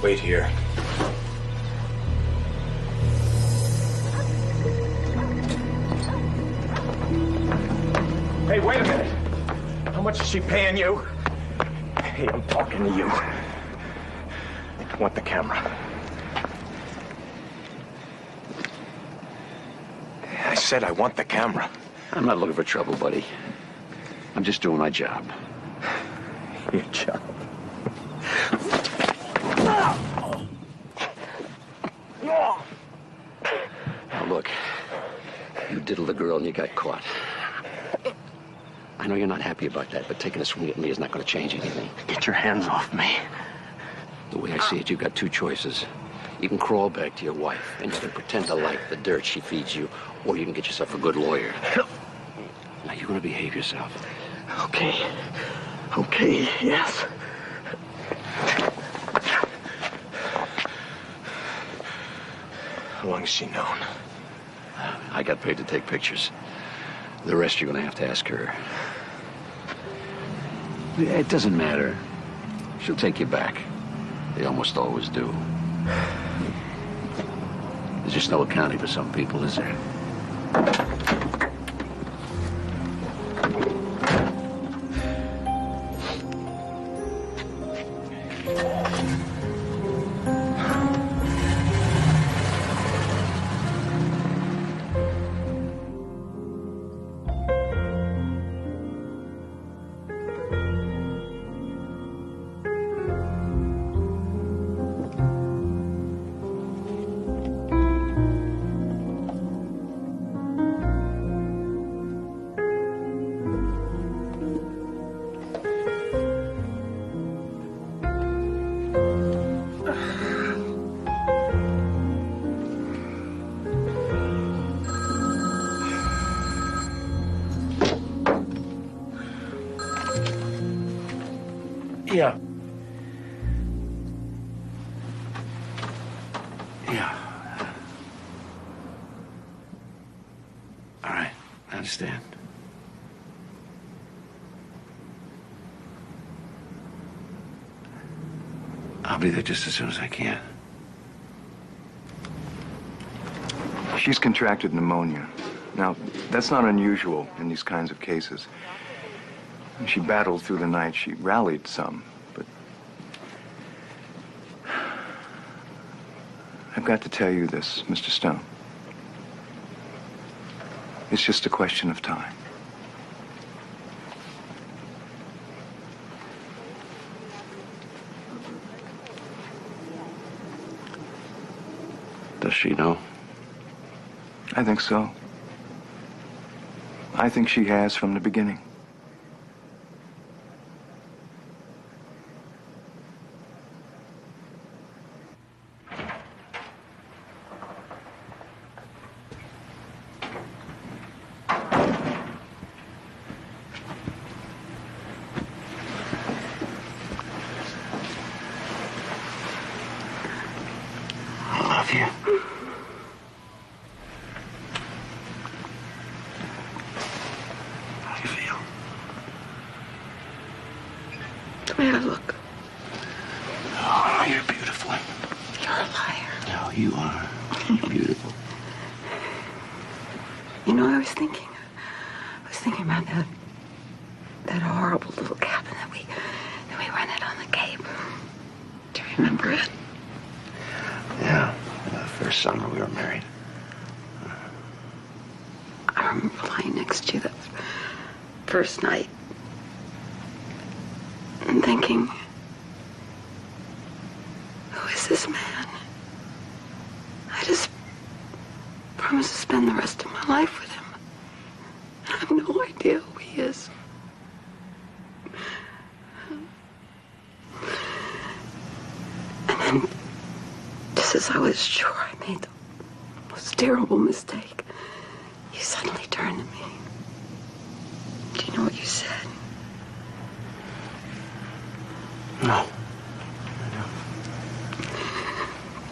Wait here. Hey, wait a minute. How much is she paying you? Hey, I'm talking to you. I want the camera. I said I want the camera. I'm not looking for trouble, buddy. I'm just doing my job. Your job? Now, look. You diddled the girl and you got caught. I know you're not happy about that, but taking a swing at me is not going to change anything. Get your hands off me. The way I see it, you've got two choices. You can crawl back to your wife, and you can pretend to like the dirt she feeds you, or you can get yourself a good lawyer. Now, you're going to behave yourself. Okay. Okay, yes. How long has she known? I got paid to take pictures. The rest you're going to have to ask her. It doesn't matter. She'll take you back. They almost always do. There's just no accounting for some people, is there? Yeah. Yeah. All right, I understand. I'll be there just as soon as I can. She's contracted pneumonia. Now, that's not unusual in these kinds of cases. She battled through the night. She rallied some, but I've got to tell you this, Mr. Stone. It's just a question of time. Does she know? I think so. I think she has from the beginning. the way I look? Oh, you're beautiful. You're a liar. No, you are. You're beautiful. You know, I was thinking about that horrible little cabin that we rented on the Cape. Do you remember it? Yeah, the first summer we were married. I remember lying next to you that first night and thinking, who is this man? I just promised to spend the rest of my life with him. I have no idea who he is. And then, just as I was sure I made the most terrible mistake, you suddenly turned to me. Do you know what you said? No.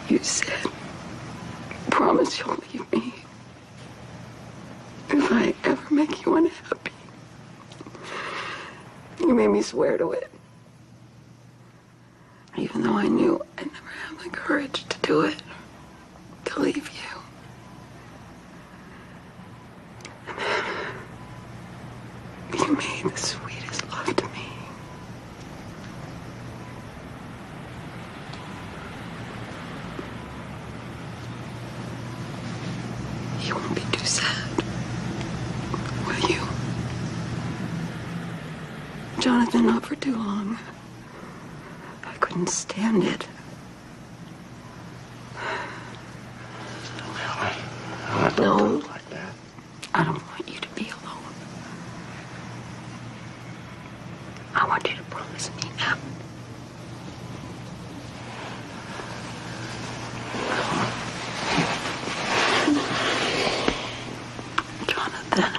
You said, promise you'll leave me if I ever make you unhappy. You made me swear to it. Even though I knew I'd never have the courage to do it, to leave you. And then you made the sweetest love to me. You won't be too sad, will you? Jonathan, not for too long. I couldn't stand it. Don't do it like that. I don't want you to be alone. I want you to promise me now. Jonathan.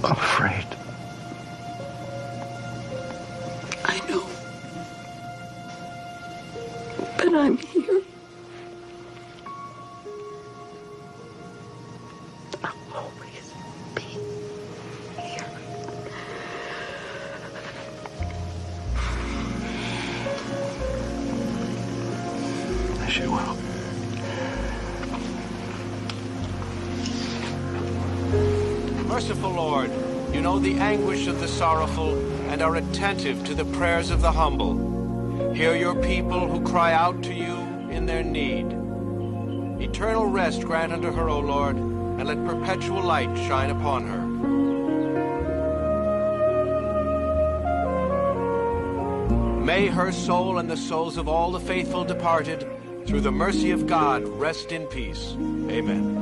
I'm afraid. I know. But I'm here. I'll always be here. Yes, you will. Merciful Lord, you know the anguish of the sorrowful and are attentive to the prayers of the humble. Hear your people who cry out to you in their need. Eternal rest grant unto her, O Lord, and let perpetual light shine upon her. May her soul and the souls of all the faithful departed, through the mercy of God, rest in peace. Amen.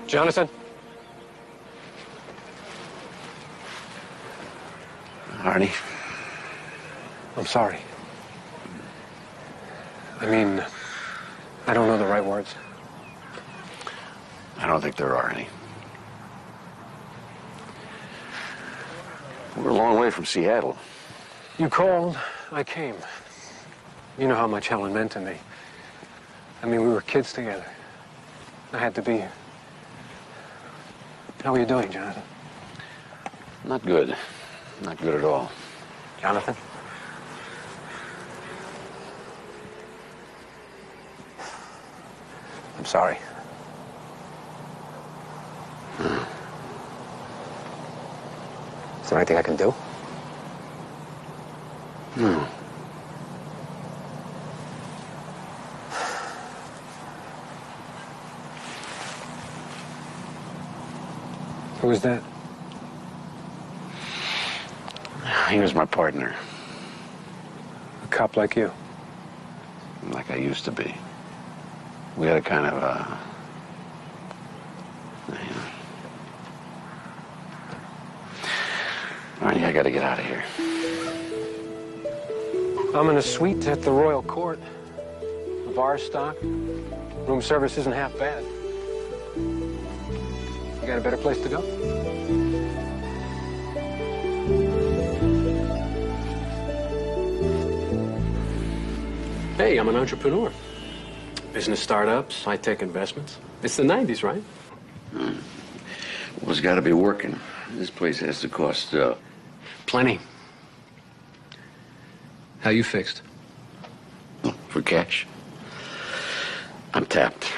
Jonathan? Arnie? I'm sorry. I mean, I don't know the right words. I don't think there are any. We're a long way from Seattle. You called, I came. You know how much Helen meant to me. I mean, we were kids together. I had to be here. How are you doing, Jonathan? Not good. Not good at all. Jonathan? I'm sorry. Is there anything I can do? No. Who was that? He was my partner. A cop like you? Like I used to be. We had a kind of, Arnie, I gotta get out of here. I'm in a suite at the Royal Court. The bar stocked. Room service isn't half bad. You got a better place to go? Hey, I'm an entrepreneur. Business startups, high-tech investments. It's the 90s, right? Well, it's got to be working. This place has to cost, Plenty. How you fixed? for cash. I'm tapped.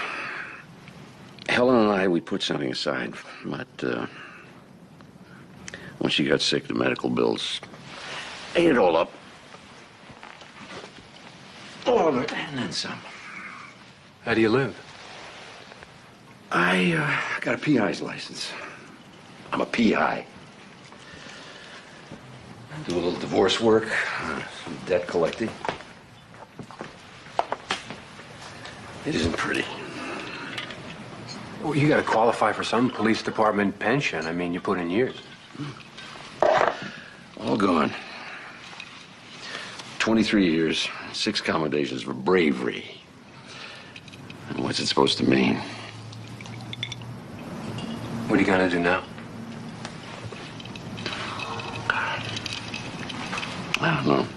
Helen and I, we put something aside, but, when she got sick, the medical bills ate it all up. All of it, and then some. How do you live? I got a PI's license. I'm a PI. Do a little divorce work, some debt collecting. It isn't pretty. Well, you got to qualify for some police department pension. I mean, you put in years. All gone. 23 years, 6 commendations for bravery. And what's it supposed to mean? What are you going to do now? I don't know.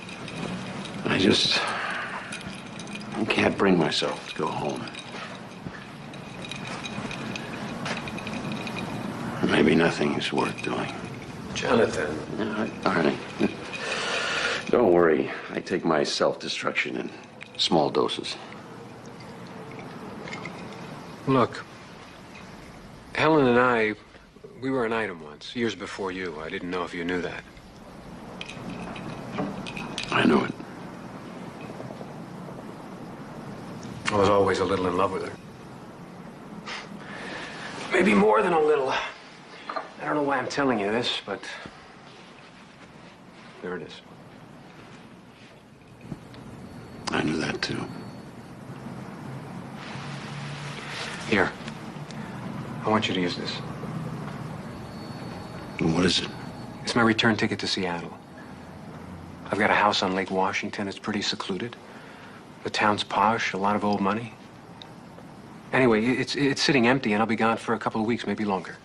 I can't bring myself to go home. Maybe nothing is worth doing. Jonathan. All right. Don't worry. I take my self-destruction in small doses. Look, Helen and I, we were an item once, years before you. I didn't know if you knew that. I know it. I was always a little in love with her. Maybe more than a little. I don't know why I'm telling you this, but there it is. I knew that, too. Here. I want you to use this. What is it? It's my return ticket to Seattle. I've got a house on Lake Washington. It's pretty secluded. The town's posh, a lot of old money. Anyway, it's sitting empty, and I'll be gone for a couple of weeks, maybe longer.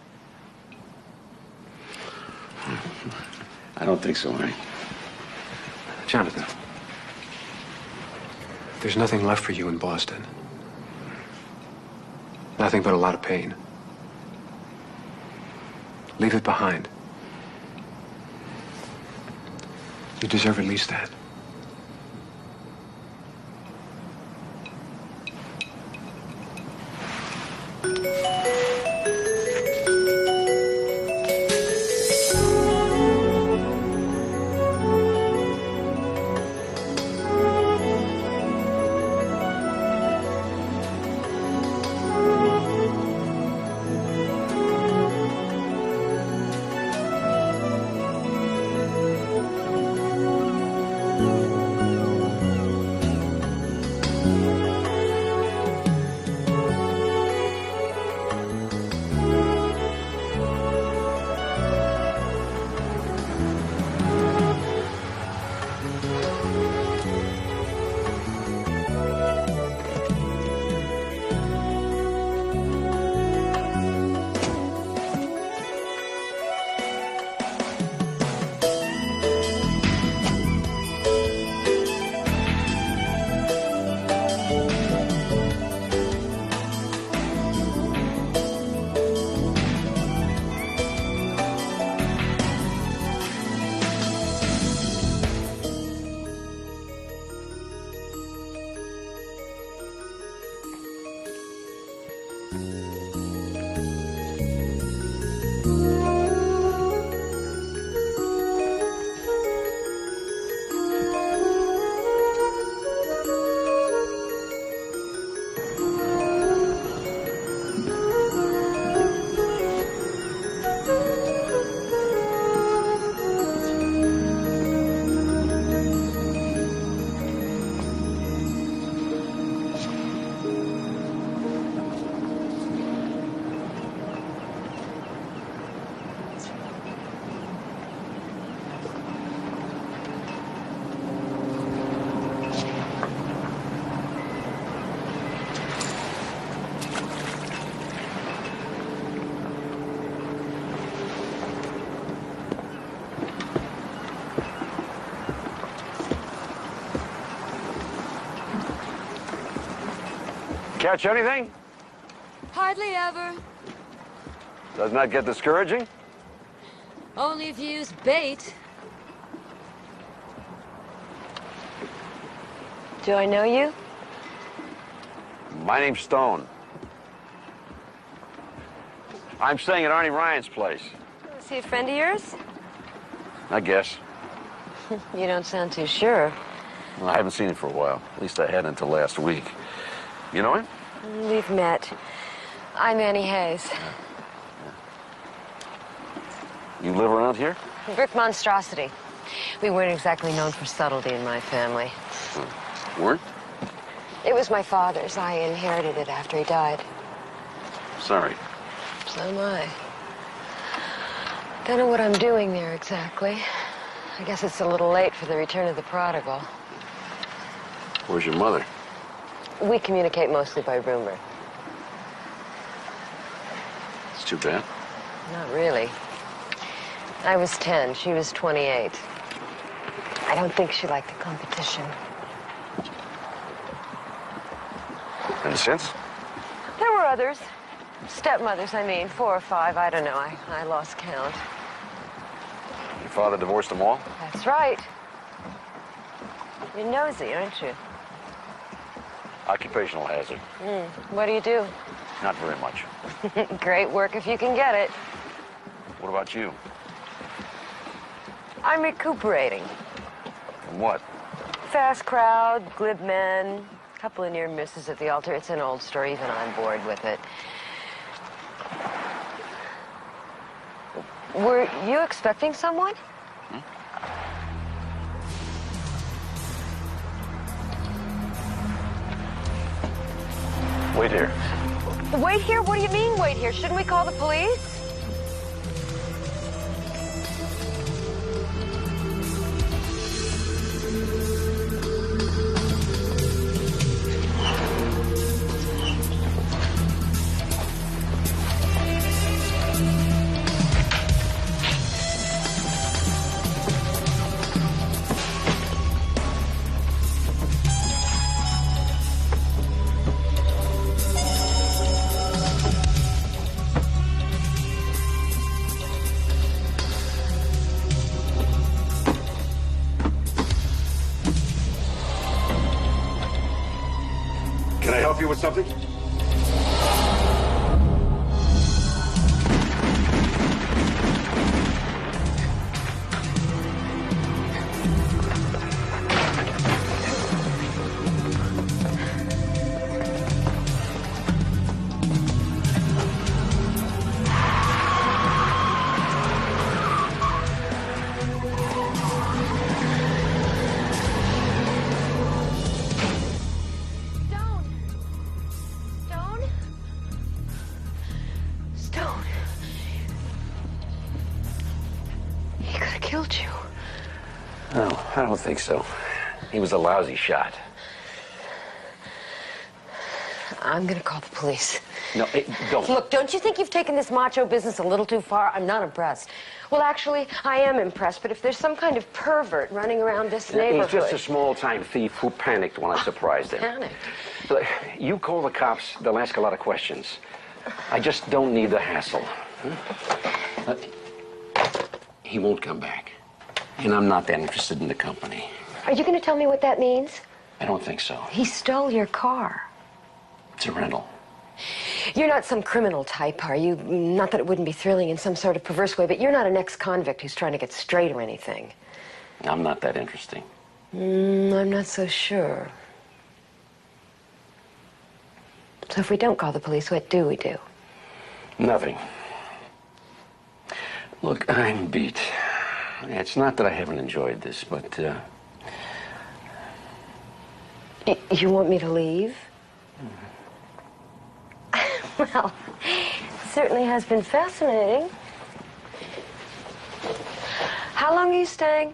I don't think so, Ernie. Jonathan, there's nothing left for you in Boston. Nothing but a lot of pain. Leave it behind. You deserve at least that. Catch anything? Hardly ever. Doesn't that get discouraging? Only if you use bait. Do I know you? My name's Stone. I'm staying at Arnie Ryan's place. Is he a friend of yours? I guess. You don't sound too sure. Well, I haven't seen him for a while. At least I hadn't until last week. You know him? We've met. I'm Annie Hayes. You live around here? Brick monstrosity. We weren't exactly known for subtlety in my family. Weren't? It was my father's. I inherited it after he died. Sorry. So am I. Don't know what I'm doing there exactly. I guess it's a little late for the return of the prodigal. Where's your mother? We communicate mostly by rumor. It's too bad. Not really. I was 10. She was 28. I don't think she liked the competition. And since? There were others. Stepmothers, I mean. 4 or 5. I don't know. I lost count. Your father divorced them all? That's right. You're nosy, aren't you? Occupational hazard. What do you do? Not very much. Great work if you can get it. What about you? I'm recuperating. And what? Fast crowd, glib men, a couple of near misses at the altar. It's an old story. Even I'm bored with it. Were you expecting someone? Wait here. Wait here? What do you mean, wait here? Shouldn't we call the police? Can I help you with something? No, I don't think so. He was a lousy shot. I'm gonna call the police. No, don't. Look, don't you think you've taken this macho business a little too far? I'm not impressed. Well, actually, I am impressed, but if there's some kind of pervert running around this neighborhood... He's just a small-time thief who panicked when I surprised him. Panicked? Look, you call the cops, they'll ask a lot of questions. I just don't need the hassle. Huh? He won't come back. And I'm not that interested in the company. Are you gonna tell me what that means? I don't think so. He stole your car. It's a rental. You're not some criminal type, are you? Not that it wouldn't be thrilling in some sort of perverse way, but you're not an ex-convict who's trying to get straight or anything. I'm not that interesting. I'm not so sure. So if we don't call the police, what do we do? Nothing. Look, I'm beat. It's not that I haven't enjoyed this, but, You want me to leave? Well, it certainly has been fascinating. How long are you staying?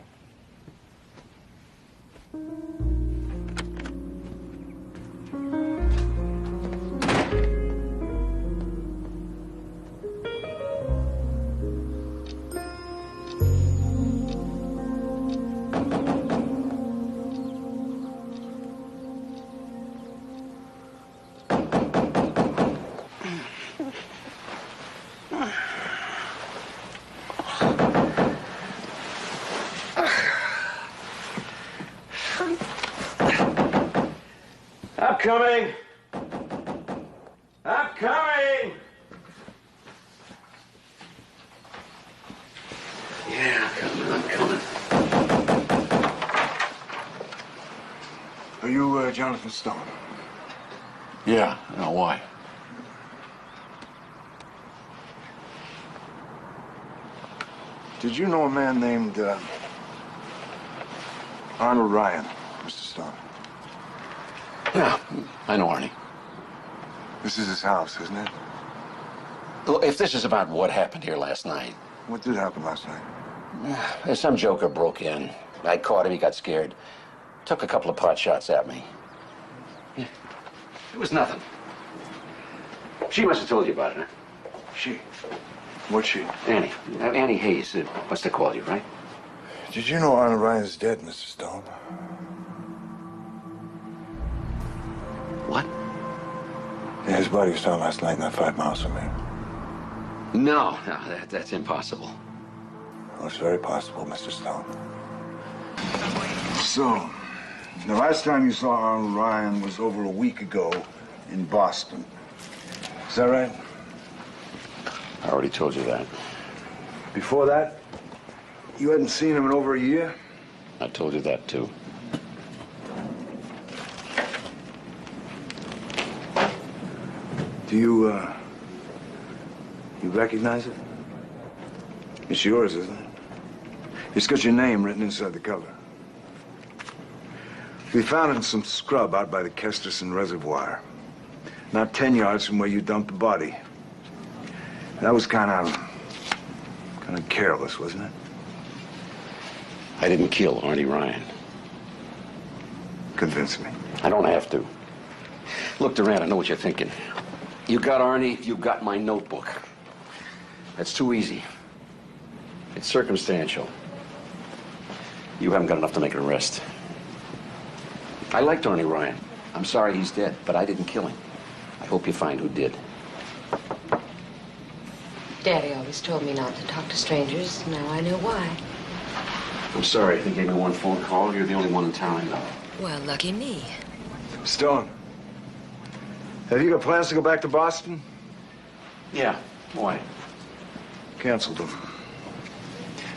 I'm coming! I'm coming! Yeah, I'm coming. Are you, Jonathan Stone? Yeah, now why? Did you know a man named, Arnold Ryan, Mr. Stone? Yeah, I know Arnie. This is his house, isn't it? Look, if this is about what happened here last night, What did happen last night? some joker broke in. I caught him, he got scared. Took a couple of pot shots at me. Yeah, it was nothing. She must have told you about it, huh? She? What's she? Annie. Annie Hayes must have called you, right? Did you know Arnold Ryan's dead, Mr. Stone? What? Yeah, his body was found last night, not 5 miles from here. No, that's impossible. Well, it's very possible, Mr. Stone. So, the last time you saw Arnold Ryan was over a week ago in Boston. Is that right? I already told you that. Before that, you hadn't seen him in over a year? I told you that, too. Do you recognize it? It's yours, isn't it? It's got your name written inside the cover. We found it in some scrub out by the Kesterson Reservoir. Not 10 yards from where you dumped the body. That was kind of careless, wasn't it? I didn't kill Arnie Ryan. Convince me. I don't have to. Look, Durant, I know what you're thinking. You got Arnie, you got my notebook. That's too easy. It's circumstantial. You haven't got enough to make an arrest. I liked Arnie Ryan. I'm sorry he's dead, but I didn't kill him. I hope you find who did. Daddy always told me not to talk to strangers. Now I know why. I'm sorry, they gave me one phone call. You're the only one in town I know. Well, lucky me. Stone, have you got plans to go back to Boston? Yeah, why? Canceled them.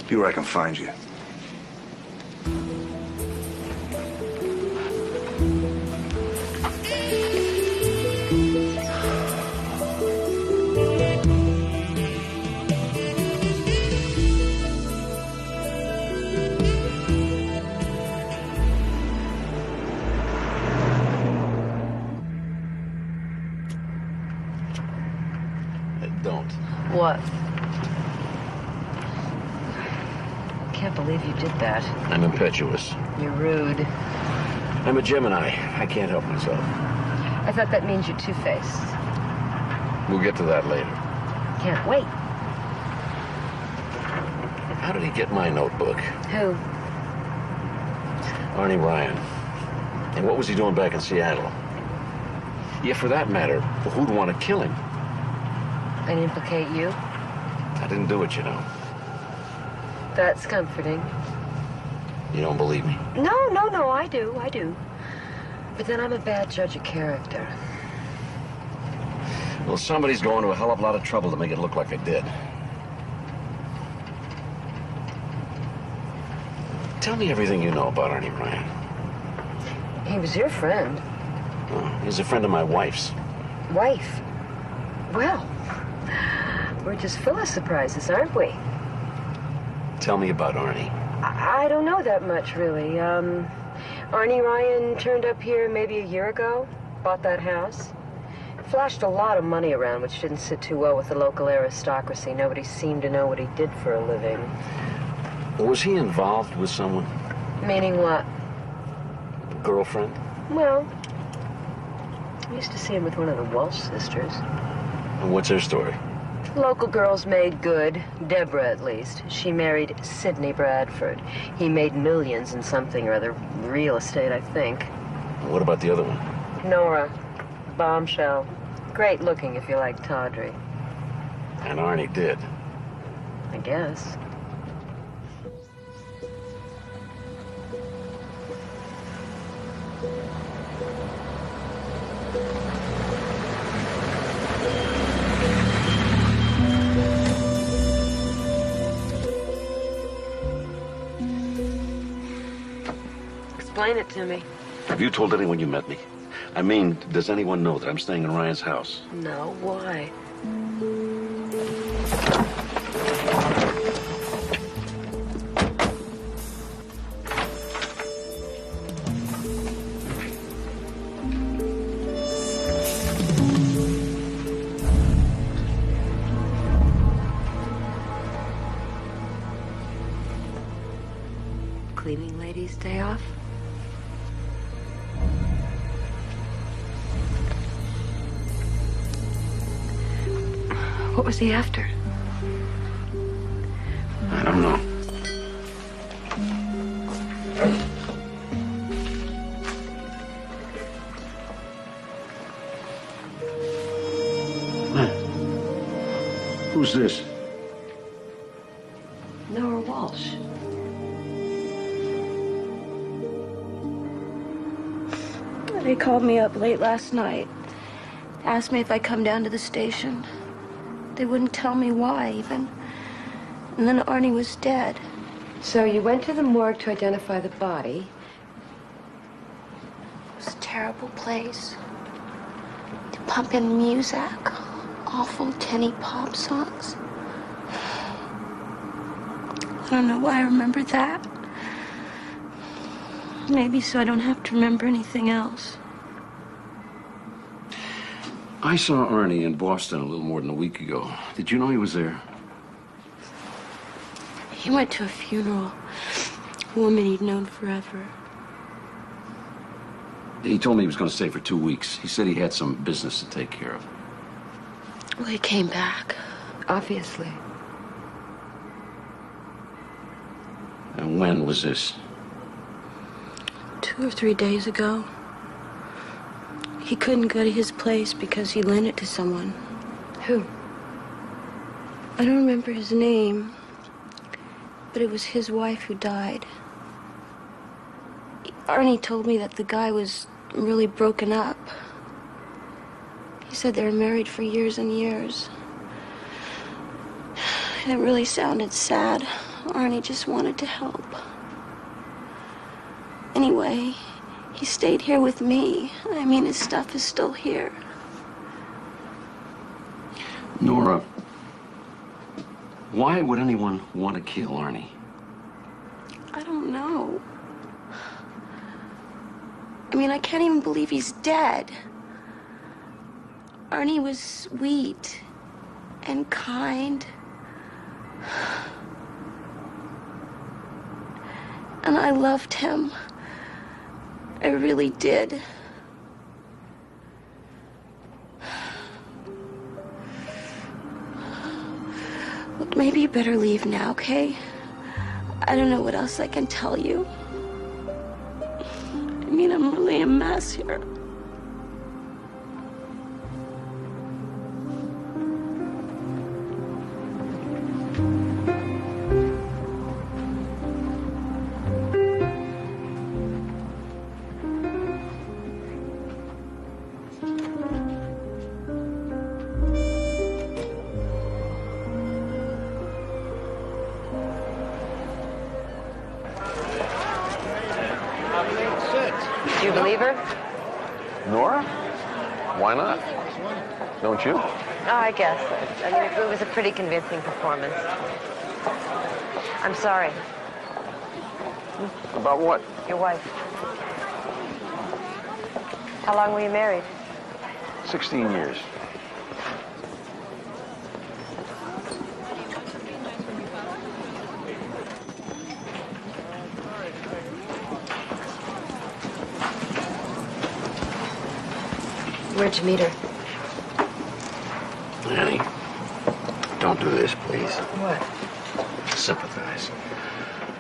Be where I can find you. Don't. What? Can't believe you did that. I'm impetuous. You're rude. I'm a Gemini. I can't help myself. I thought that means you're two-faced. We'll get to that later. Can't wait. How did he get my notebook? Who? Arnie Ryan. And what was he doing back in Seattle? Yeah, for that matter, who'd want to kill him? And implicate you? I didn't do it, you know. That's comforting. You don't believe me? No, I do. But then I'm a bad judge of character. Well, somebody's going to a hell of a lot of trouble to make it look like I did. Tell me everything you know about Arnie Ryan. He was your friend. Oh, he's a friend of my wife's. Wife? Well, we're just full of surprises, aren't we? Tell me about Arnie. I don't know that much, really. Arnie Ryan turned up here maybe a year ago, bought that house. Flashed a lot of money around, which didn't sit too well with the local aristocracy. Nobody seemed to know what he did for a living. Was he involved with someone? Meaning what? Girlfriend? Well, I used to see him with one of the Walsh sisters. And what's her story? Local girls made good. Deborah, at least. She married Sidney Bradford. He made millions in something or other. Real estate, I think. And what about the other one? Nora. Bombshell. Great looking if you like tawdry. And Arnie did. I guess. explain it to me. Have you told anyone you met me? I mean, does anyone know that I'm staying in Ryan's house? No, why? Cleaning lady's day off? What was he after? I don't know. Who's this? Nora Walsh. They called me up late last night. Asked me if I'd come down to the station. They wouldn't tell me why, even. And then Arnie was dead. So you went to the morgue to identify the body. It was a terrible place. To pump in music. Awful tinny pop songs. I don't know why I remember that. Maybe so I don't have to remember anything else. I saw Arnie in Boston a little more than a week ago. Did you know he was there? He went to a funeral. A woman he'd known forever. He told me he was going to stay for 2 weeks. He said he had some business to take care of. Well, he came back. Obviously. And when was this? 2 or 3 days ago. He couldn't go to his place because he lent it to someone. Who? I don't remember his name, but it was his wife who died. Arnie told me that the guy was really broken up. He said they were married for years and years. It really sounded sad. Arnie just wanted to help. Anyway, he stayed here with me. I mean, his stuff is still here. Nora, why would anyone want to kill Arnie? I don't know. I mean, I can't even believe he's dead. Arnie was sweet and kind. And I loved him. I really did. Look, maybe you better leave now, okay? I don't know what else I can tell you. I mean, I'm really a mess here. Do you believe her? Nora? Why not? Don't you? Oh, I guess. I mean, it was a pretty convincing performance. I'm sorry. About what? Your wife. How long were you married? 16 years. Where'd you meet her? Annie, don't do this, please. What? Sympathize.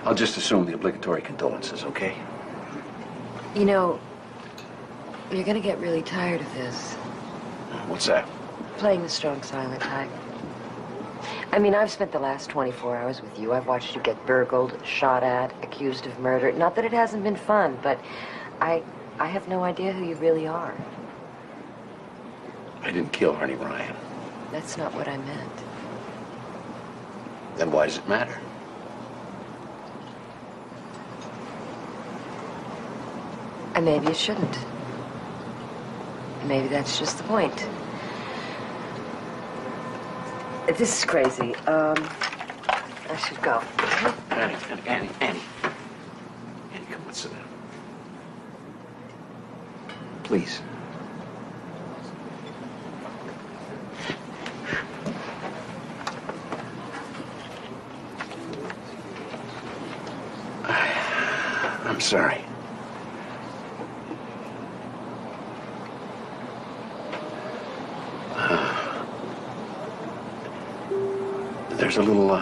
I'll just assume the obligatory condolences, okay? You know, you're gonna get really tired of this. What's that? Playing the strong silent type. I mean, I've spent the last 24 hours with you. I've watched you get burgled, shot at, accused of murder. Not that it hasn't been fun, but I have no idea who you really are. I didn't kill Arnie Ryan. That's not what I meant. Then why does it matter? And maybe it shouldn't. Maybe that's just the point. This is crazy. I should go. Annie, come on, sit down. Please. I'm sorry. There's a little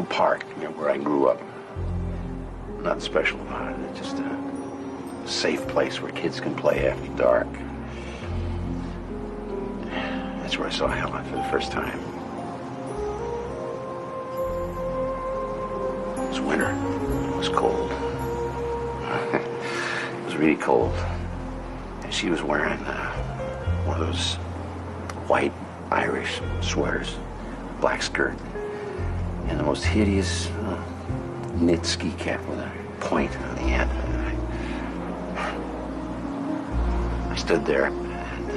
park near where I grew up. Nothing special about it. It's just a safe place where kids can play after dark. That's where I saw Helen for the first time. It was winter. It was cold. It was really cold. And she was wearing one of those white Irish sweaters, black skirt, and the most hideous knit ski cap with a point on the end. I stood there and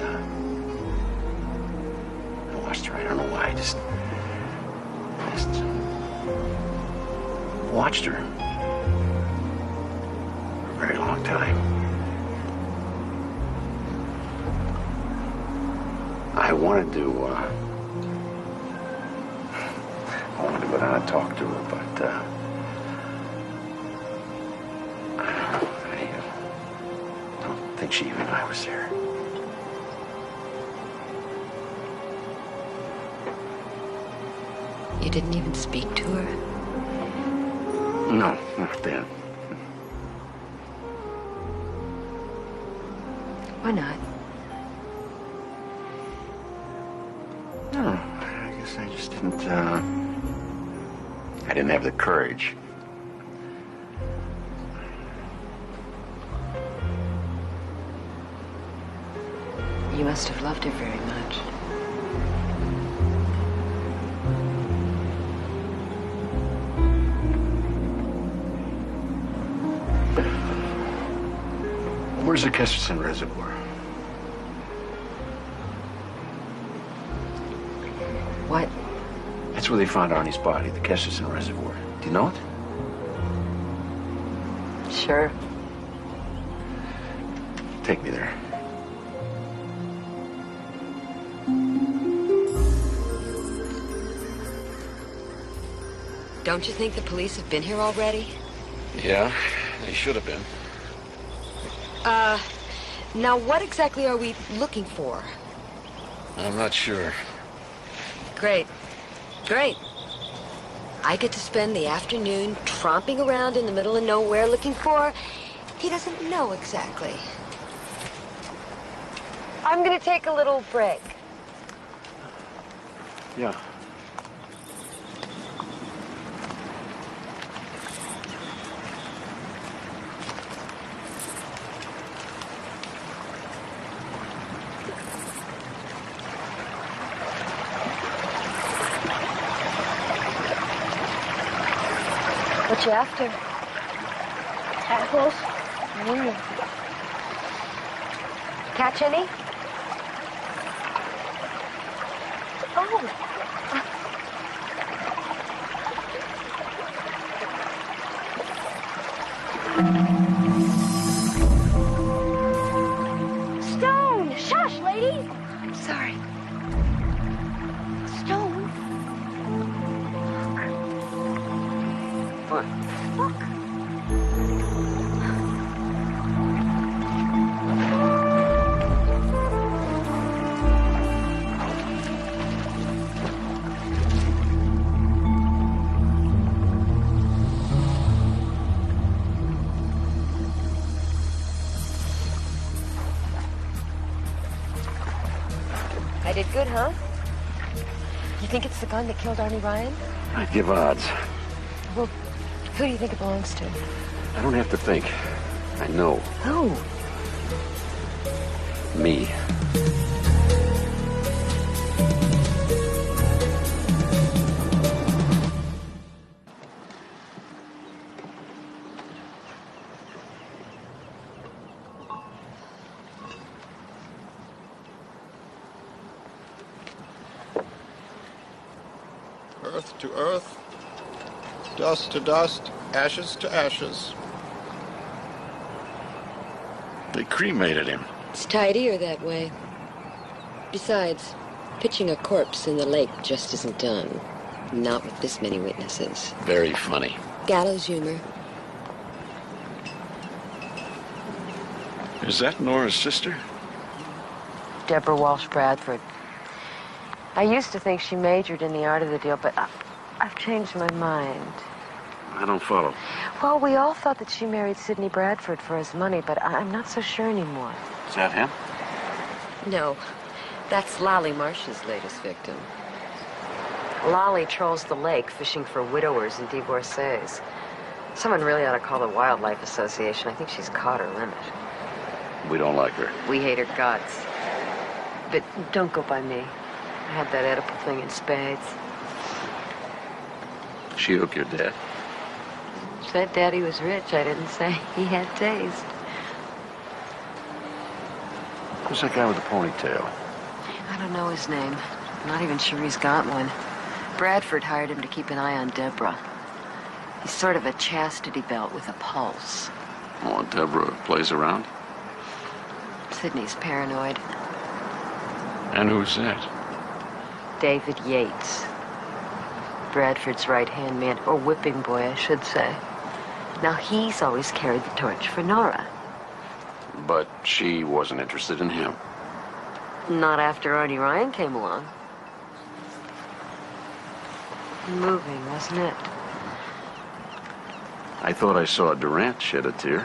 I watched her. I don't know why. I just watched her for a very long time. I wanted to go down and talk to her, but I don't think she even knew I was there. You didn't even speak to her? No, not then. Why not? No, I guess I just didn't, I didn't have the courage. You must have loved her very much. Where's the Kesterson Reservoir? What? That's where they found Arnie's body, the Kesterson Reservoir. Do you know it? Sure. Take me there. Don't you think the police have been here already? Yeah, they should have been. Now what exactly are we looking for? I'm not sure. Great. Great. I get to spend the afternoon tromping around in the middle of nowhere looking for... He doesn't know exactly. I'm gonna take a little break. Yeah. What you after? Apples? Catch any? Oh. Stone! Shush, lady! I'm sorry. Stone? What? Look. I did good, huh? You think it's the gun that killed Arnie Ryan? I'd give odds. Well, who do you think it belongs to? I don't have to think. I know. Who? Me. earth to earth, dust to dust, ashes to ashes. They cremated him. It's tidier that way. Besides, pitching a corpse in the lake just isn't done. Not with this many witnesses. Very funny. Gallows humor. Is that Nora's sister? Deborah Walsh Bradford. I used to think she majored in the art of the deal, but I've changed my mind. I don't follow. Well, we all thought that she married Sidney Bradford for his money, but I'm not so sure anymore. Is that him? No, that's Lolly Marsh's latest victim. Lolly trolls the lake fishing for widowers and divorcees. Someone really ought to call the Wildlife Association. I think she's caught her limit. We don't like her. We hate her guts. But don't go by me. I had that edible thing in spades. She hooked your dad. Said Daddy was rich. I didn't say he had taste. Who's that guy with the ponytail? I don't know his name. I'm not even sure he's got one. Bradford hired him to keep an eye on Deborah. He's sort of a chastity belt with a pulse. Oh, Deborah plays around? Sidney's paranoid. And who's that? David Yates. Bradford's right-hand man, or whipping boy, I should say. Now, he's always carried the torch for Nora. But she wasn't interested in him. Not after Arnie Ryan came along. Moving, wasn't it? I thought I saw Durant shed a tear.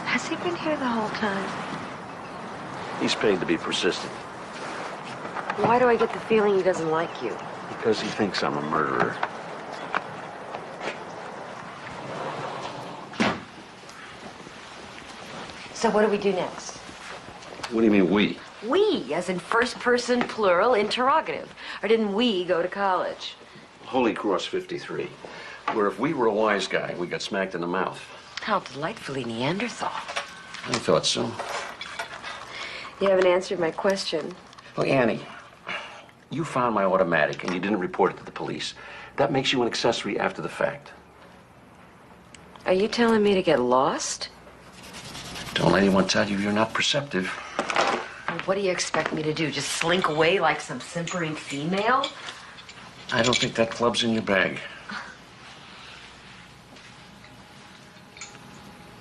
Has he been here the whole time? He's paid to be persistent. Why do I get the feeling he doesn't like you? Because he thinks I'm a murderer. So what do we do next? What do you mean, we? We, as in first person, plural, interrogative. Or didn't we go to college? Holy Cross 53. Where if we were a wise guy, we got smacked in the mouth. How delightfully Neanderthal. I thought so. You haven't answered my question. Well, Annie, you found my automatic and you didn't report it to the police. That makes you an accessory after the fact. Are you telling me to get lost? Don't let anyone tell you you're not perceptive. What do you expect me to do? Just slink away like some simpering female? I don't think that club's in your bag.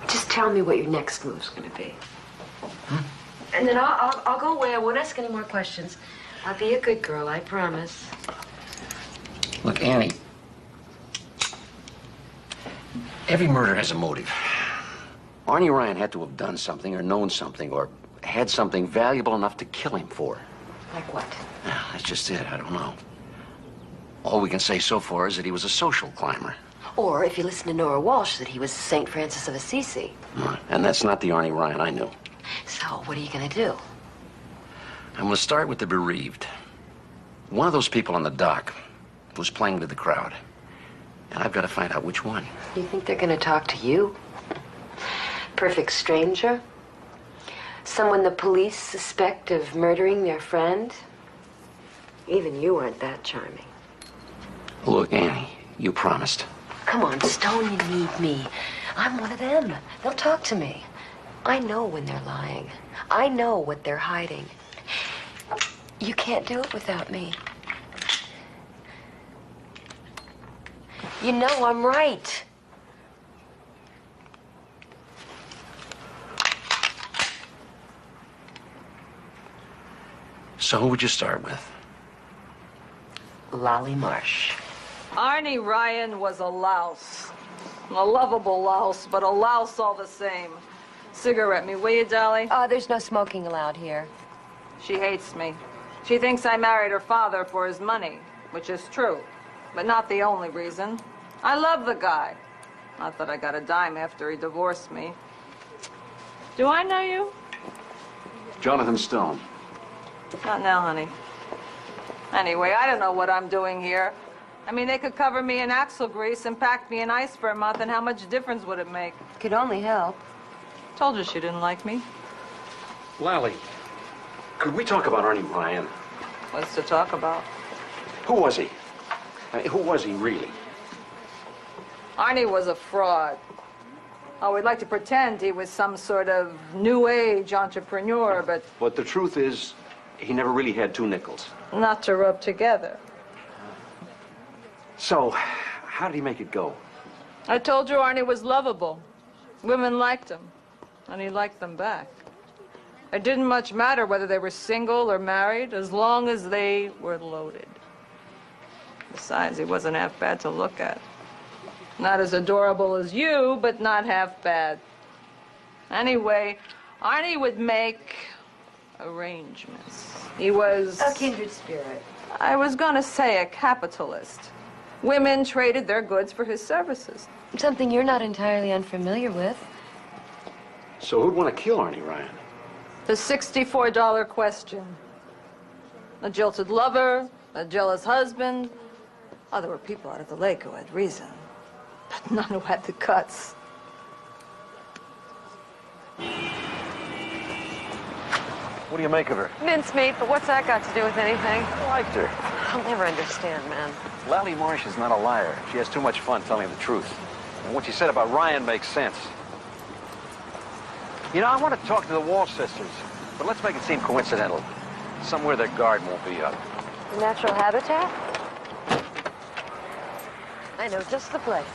Just tell me what your next move's gonna be. And then I'll go away. I won't ask any more questions. I'll be a good girl, I promise. Look, Annie, every murder has a motive. Arnie Ryan had to have done something or known something or had something valuable enough to kill him for. Like what? That's just it. I don't know. All we can say so far is that he was a social climber. Or, if you listen to Nora Walsh, that he was St. Francis of Assisi. And that's not the Arnie Ryan I knew. So, what are you gonna do? I'm gonna start with the bereaved. One of those people on the dock was playing to the crowd. And I've got to find out which one. You think they're gonna talk to you? Perfect stranger? Someone the police suspect of murdering their friend? Even you aren't that charming. Look, Annie, you promised. Come on, Stone, you need me. I'm one of them. They'll talk to me. I know when they're lying. I know what they're hiding. You can't do it without me. You know I'm right. So who would you start with? Lolly Marsh. Arnie Ryan was a louse. A lovable louse, but a louse all the same. Cigarette me, will you, Dolly? There's no smoking allowed here. She hates me. She thinks I married her father for his money, which is true, but not the only reason. I love the guy. Not that I got a dime after he divorced me. Do I know you? Jonathan Stone. Not now, honey. Anyway, I don't know what I'm doing here. I mean, they could cover me in axle grease and pack me in ice for a month, and how much difference would it make? Could only help. Told you she didn't like me. Lally, could we talk about Arnie Ryan? What's to talk about? Who was he? I mean, who was he, really? Arnie was a fraud. Oh, we'd like to pretend he was some sort of new age entrepreneur, but But the truth is, he never really had 2 nickels. not to rub together. So, how did he make it go? I told you Arnie was lovable. Women liked him, and he liked them back. It didn't much matter whether they were single or married, as long as they were loaded. Besides, he wasn't half bad to look at. Not as adorable as you, but not half bad. Anyway, Arnie would make arrangements. He was... A kindred spirit. I was gonna say a capitalist. Women traded their goods for his services. Something you're not entirely unfamiliar with. So who'd want to kill Arnie Ryan? The $64 question. A jilted lover, a jealous husband. Oh, there were people out at the lake who had reason, but none who had the guts. What do you make of her? Mincemeat, but what's that got to do with anything? I liked her. I'll never understand, man. Lally Marsh is not a liar. She has too much fun telling the truth. And what she said about Ryan makes sense. You know, I want to talk to the Wall sisters, but let's make it seem coincidental. Somewhere their guard won't be up. Natural habitat? I know just the place.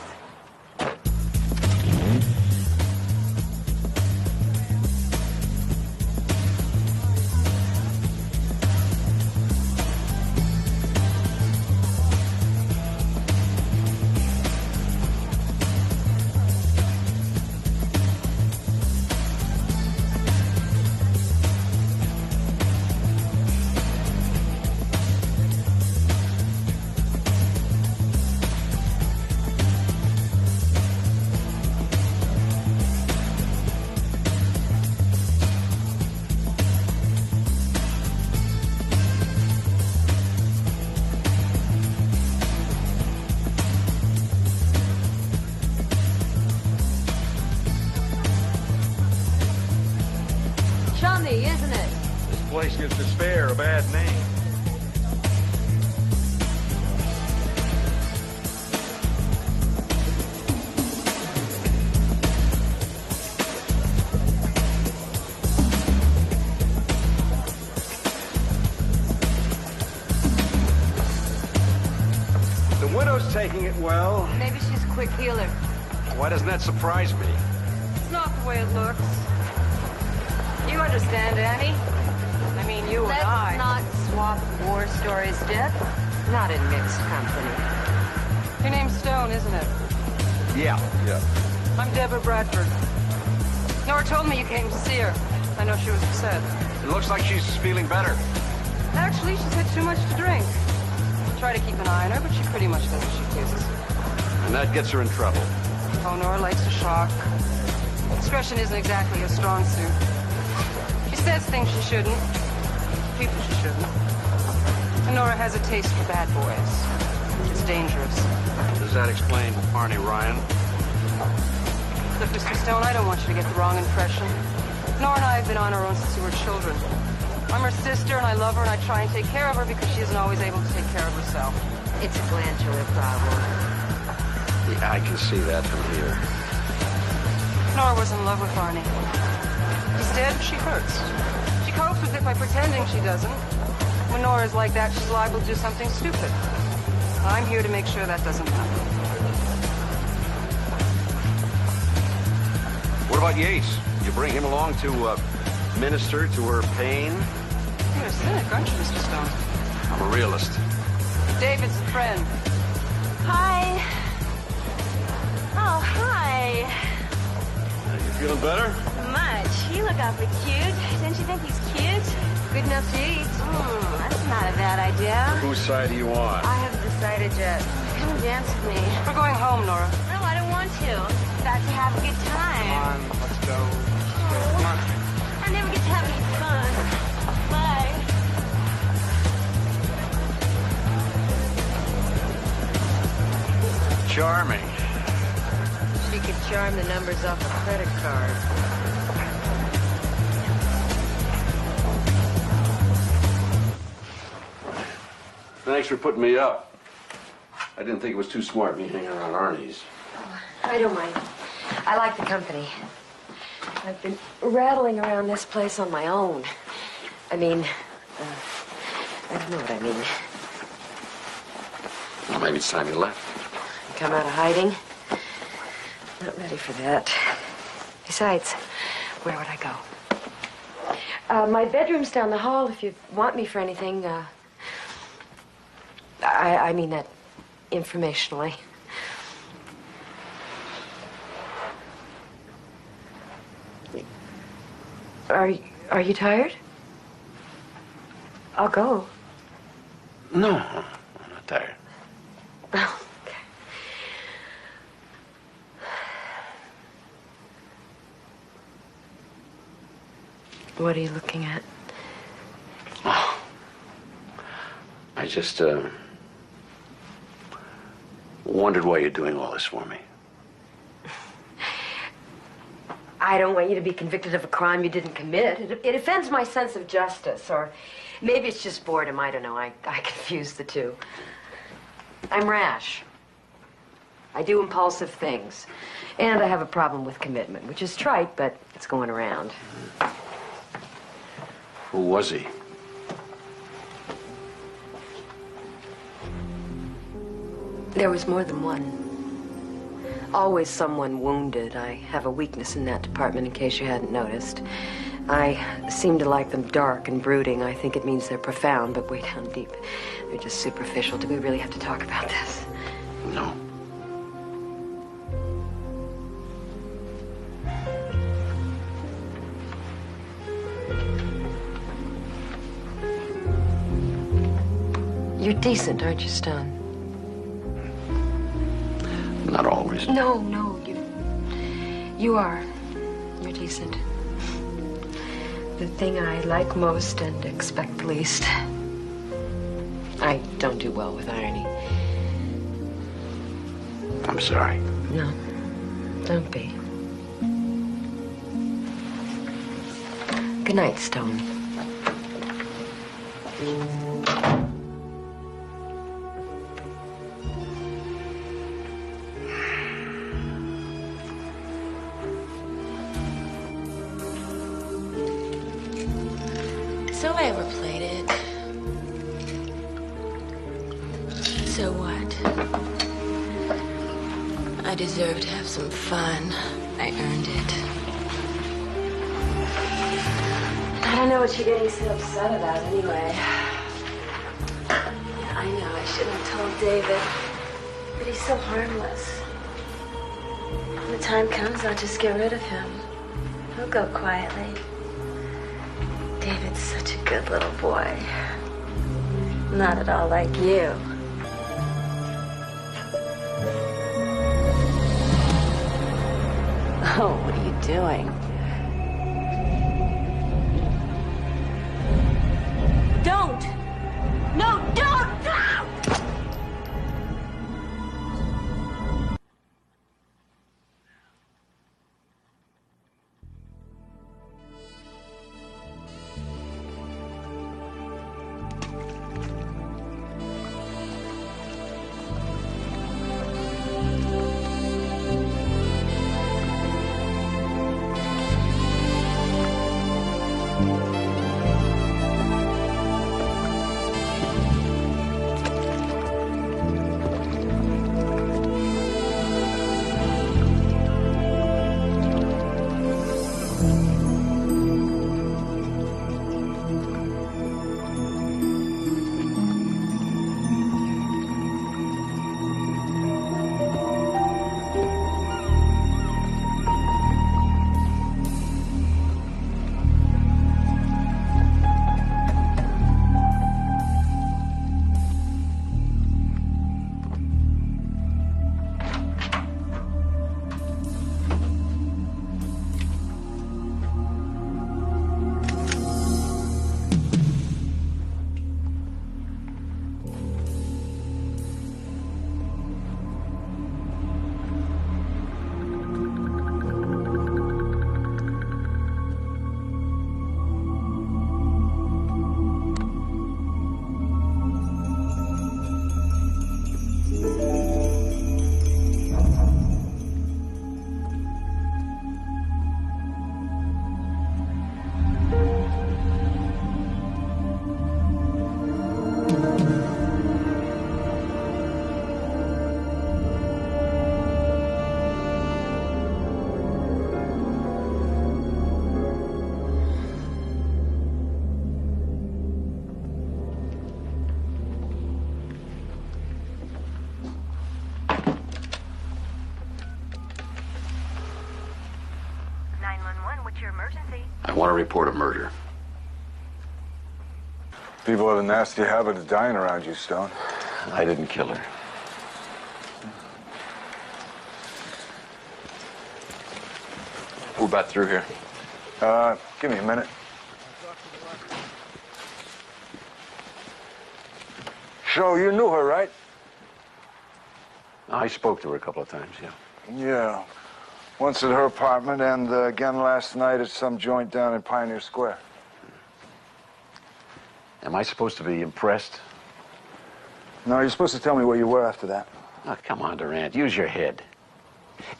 Isn't it? This place gives despair a bad name. The widow's taking it well. Maybe she's a quick healer. Why doesn't that surprise me? It's not the way it looks. You understand, Annie? I mean, you and I. Let's not swap war stories, Deb. Not in mixed company. Your name's Stone, isn't it? Yeah. I'm Deborah Bradford. Nora told me you came to see her. I know she was upset. It looks like she's feeling better. Actually, she's had too much to drink. I try to keep an eye on her, but she pretty much does as she pleases. And that gets her in trouble. Oh, Nora likes to shock. Discretion isn't exactly a strong suit. She says things she shouldn't. People she shouldn't. And Nora has a taste for bad boys. It's dangerous. Does that explain Arnie Ryan? Look, Mr. Stone, I don't want you to get the wrong impression. Nora and I have been on our own since we were children. I'm her sister, and I love her, and I try and take care of her because she isn't always able to take care of herself. It's a glandular problem. Yeah, I can see that from here. Nora was in love with Arnie. Instead, she hurts. She copes with it by pretending she doesn't. When Nora's like that, she's liable to do something stupid. I'm here to make sure that doesn't happen. What about Yates? You bring him along to minister to her pain? You're a cynic, aren't you, Mr. Stone? I'm a realist. David's a friend. Hi. Oh, hi. You feeling better? Much. You look awfully cute. Don't you think he's cute? Good enough to eat. That's not a bad idea. Whose side are you on? I haven't decided yet. Come dance with me. We're going home, Nora. No, I don't want to. I'm about to have a good time. Come on, let's go. Come on. I never get to have any fun. Bye. Charming. She could charm the numbers off a credit card. Thanks for putting me up. I didn't think it was too smart me hanging around Arnie's. I don't mind. I like the company. I've been rattling around this place on my own. I mean, I don't know what I mean. Well, maybe it's time you left. Come out of hiding? Not ready for that. Besides, where would I go? My bedroom's down the hall if you want me for anything. I mean that informationally. Are you tired? I'll go. No, I'm not tired. Oh, okay. What are you looking at? Oh, I just wondered why you're doing all this for me. I don't want you to be convicted of a crime you didn't commit. It offends my sense of justice, or maybe it's just boredom. I don't know. I confuse the two. I'm rash. I do impulsive things. And I have a problem with commitment, which is trite, but it's going around. Who was he? There was more than one. Always someone wounded. I have a weakness in that department, in case you hadn't noticed. I seem to like them dark and brooding. I think it means they're profound, but way down deep, they're just superficial. Do we really have to talk about this? No. You're decent, aren't you, Stone? Not always. No, you are. You're decent. The thing I like most and expect least. I don't do well with irony. I'm sorry. No, don't be. Good night, Stone. So I overplayed it. So what? I deserve to have some fun. I earned it. I don't know what you're getting so upset about anyway. I know I shouldn't have told David, but he's so harmless. When the time comes, I'll just get rid of him. He'll go quietly. David's such a good little boy. Not at all like you. Oh, what are you doing? Don't! No, don't! No! 911. What's your emergency? I want to report a murder. People have a nasty habit of dying around you, Stone. I didn't kill her. We're about through here. Give me a minute. So, you knew her, right? I spoke to her a couple of times, yeah. Yeah. Once at her apartment and again last night at some joint down in Pioneer Square. Am I supposed to be impressed? No, you're supposed to tell me where you were after that. Oh, come on, Durant. Use your head.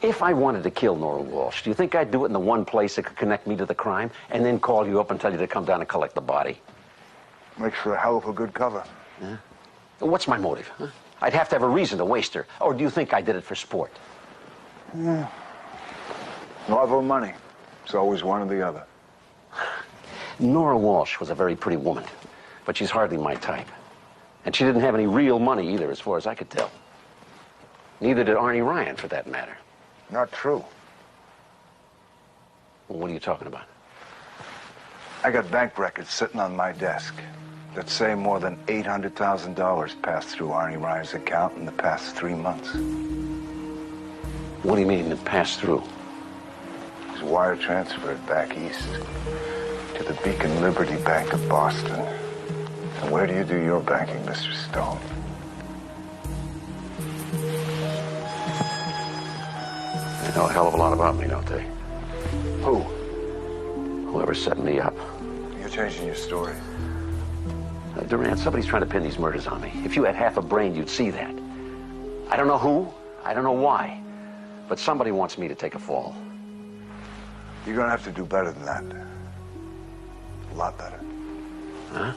If I wanted to kill Nora Walsh, do you think I'd do it in the one place that could connect me to the crime and then call you up and tell you to come down and collect the body? Makes for a hell of a good cover. Huh? What's my motive? Huh? I'd have to have a reason to waste her. Or do you think I did it for sport? Yeah. Love or money. It's always one or the other. Nora Walsh was a very pretty woman, but she's hardly my type. And she didn't have any real money either, as far as I could tell. Neither did Arnie Ryan, for that matter. Not true. Well, what are you talking about? I got bank records sitting on my desk that say more than $800,000 passed through Arnie Ryan's account in the past 3 months. What do you mean, it passed through? It was wire transferred back east to the Beacon Liberty Bank of Boston. And where do you do your banking, Mr. Stone? They know a hell of a lot about me, don't they? Who? Whoever set me up. You're changing your story. Durant, somebody's trying to pin these murders on me. If you had half a brain, you'd see that. I don't know who, I don't know why, but somebody wants me to take a fall. You're gonna have to do better than that. A lot better. Huh?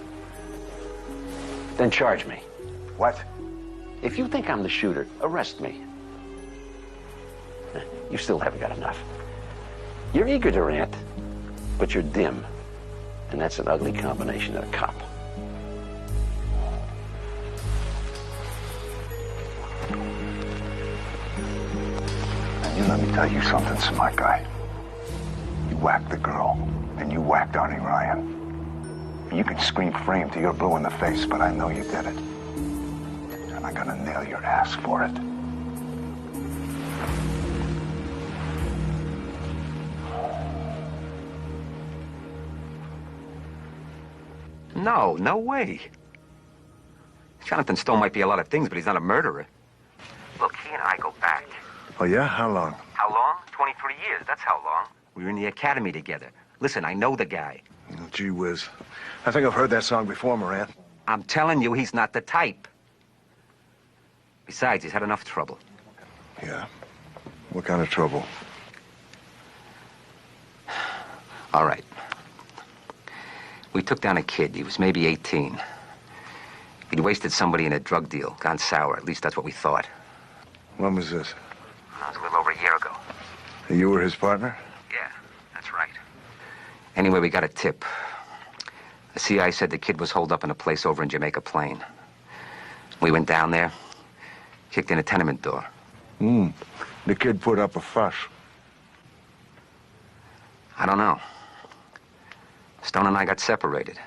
Then charge me. What? If you think I'm the shooter, arrest me. You still haven't got enough. You're eager, Durant, but you're dim. And that's an ugly combination of a cop. And you let me tell you something, smart guy. You whacked the girl, and you whacked Arnie Ryan. You can scream frame till you're blue in the face, but I know you did it. And I'm gonna nail your ass for it. No, no way. Jonathan Stone might be a lot of things, but he's not a murderer. Look, he and I go back. Oh, yeah? How long? How long? 23 years. That's how long. We were in the academy together. Listen, I know the guy. Oh, gee whiz. I think I've heard that song before, Moran. I'm telling you, he's not the type. Besides, he's had enough trouble. Yeah? What kind of trouble? All right. We took down a kid. He was maybe 18. He'd wasted somebody in a drug deal, gone sour. At least that's what we thought. When was this? It was a little over a year ago. You were his partner? Yeah, that's right. Anyway, we got a tip. The CI said the kid was holed up in a place over in Jamaica Plain. We went down there, kicked in a tenement door. The kid put up a fuss. I don't know. Stone and I got separated.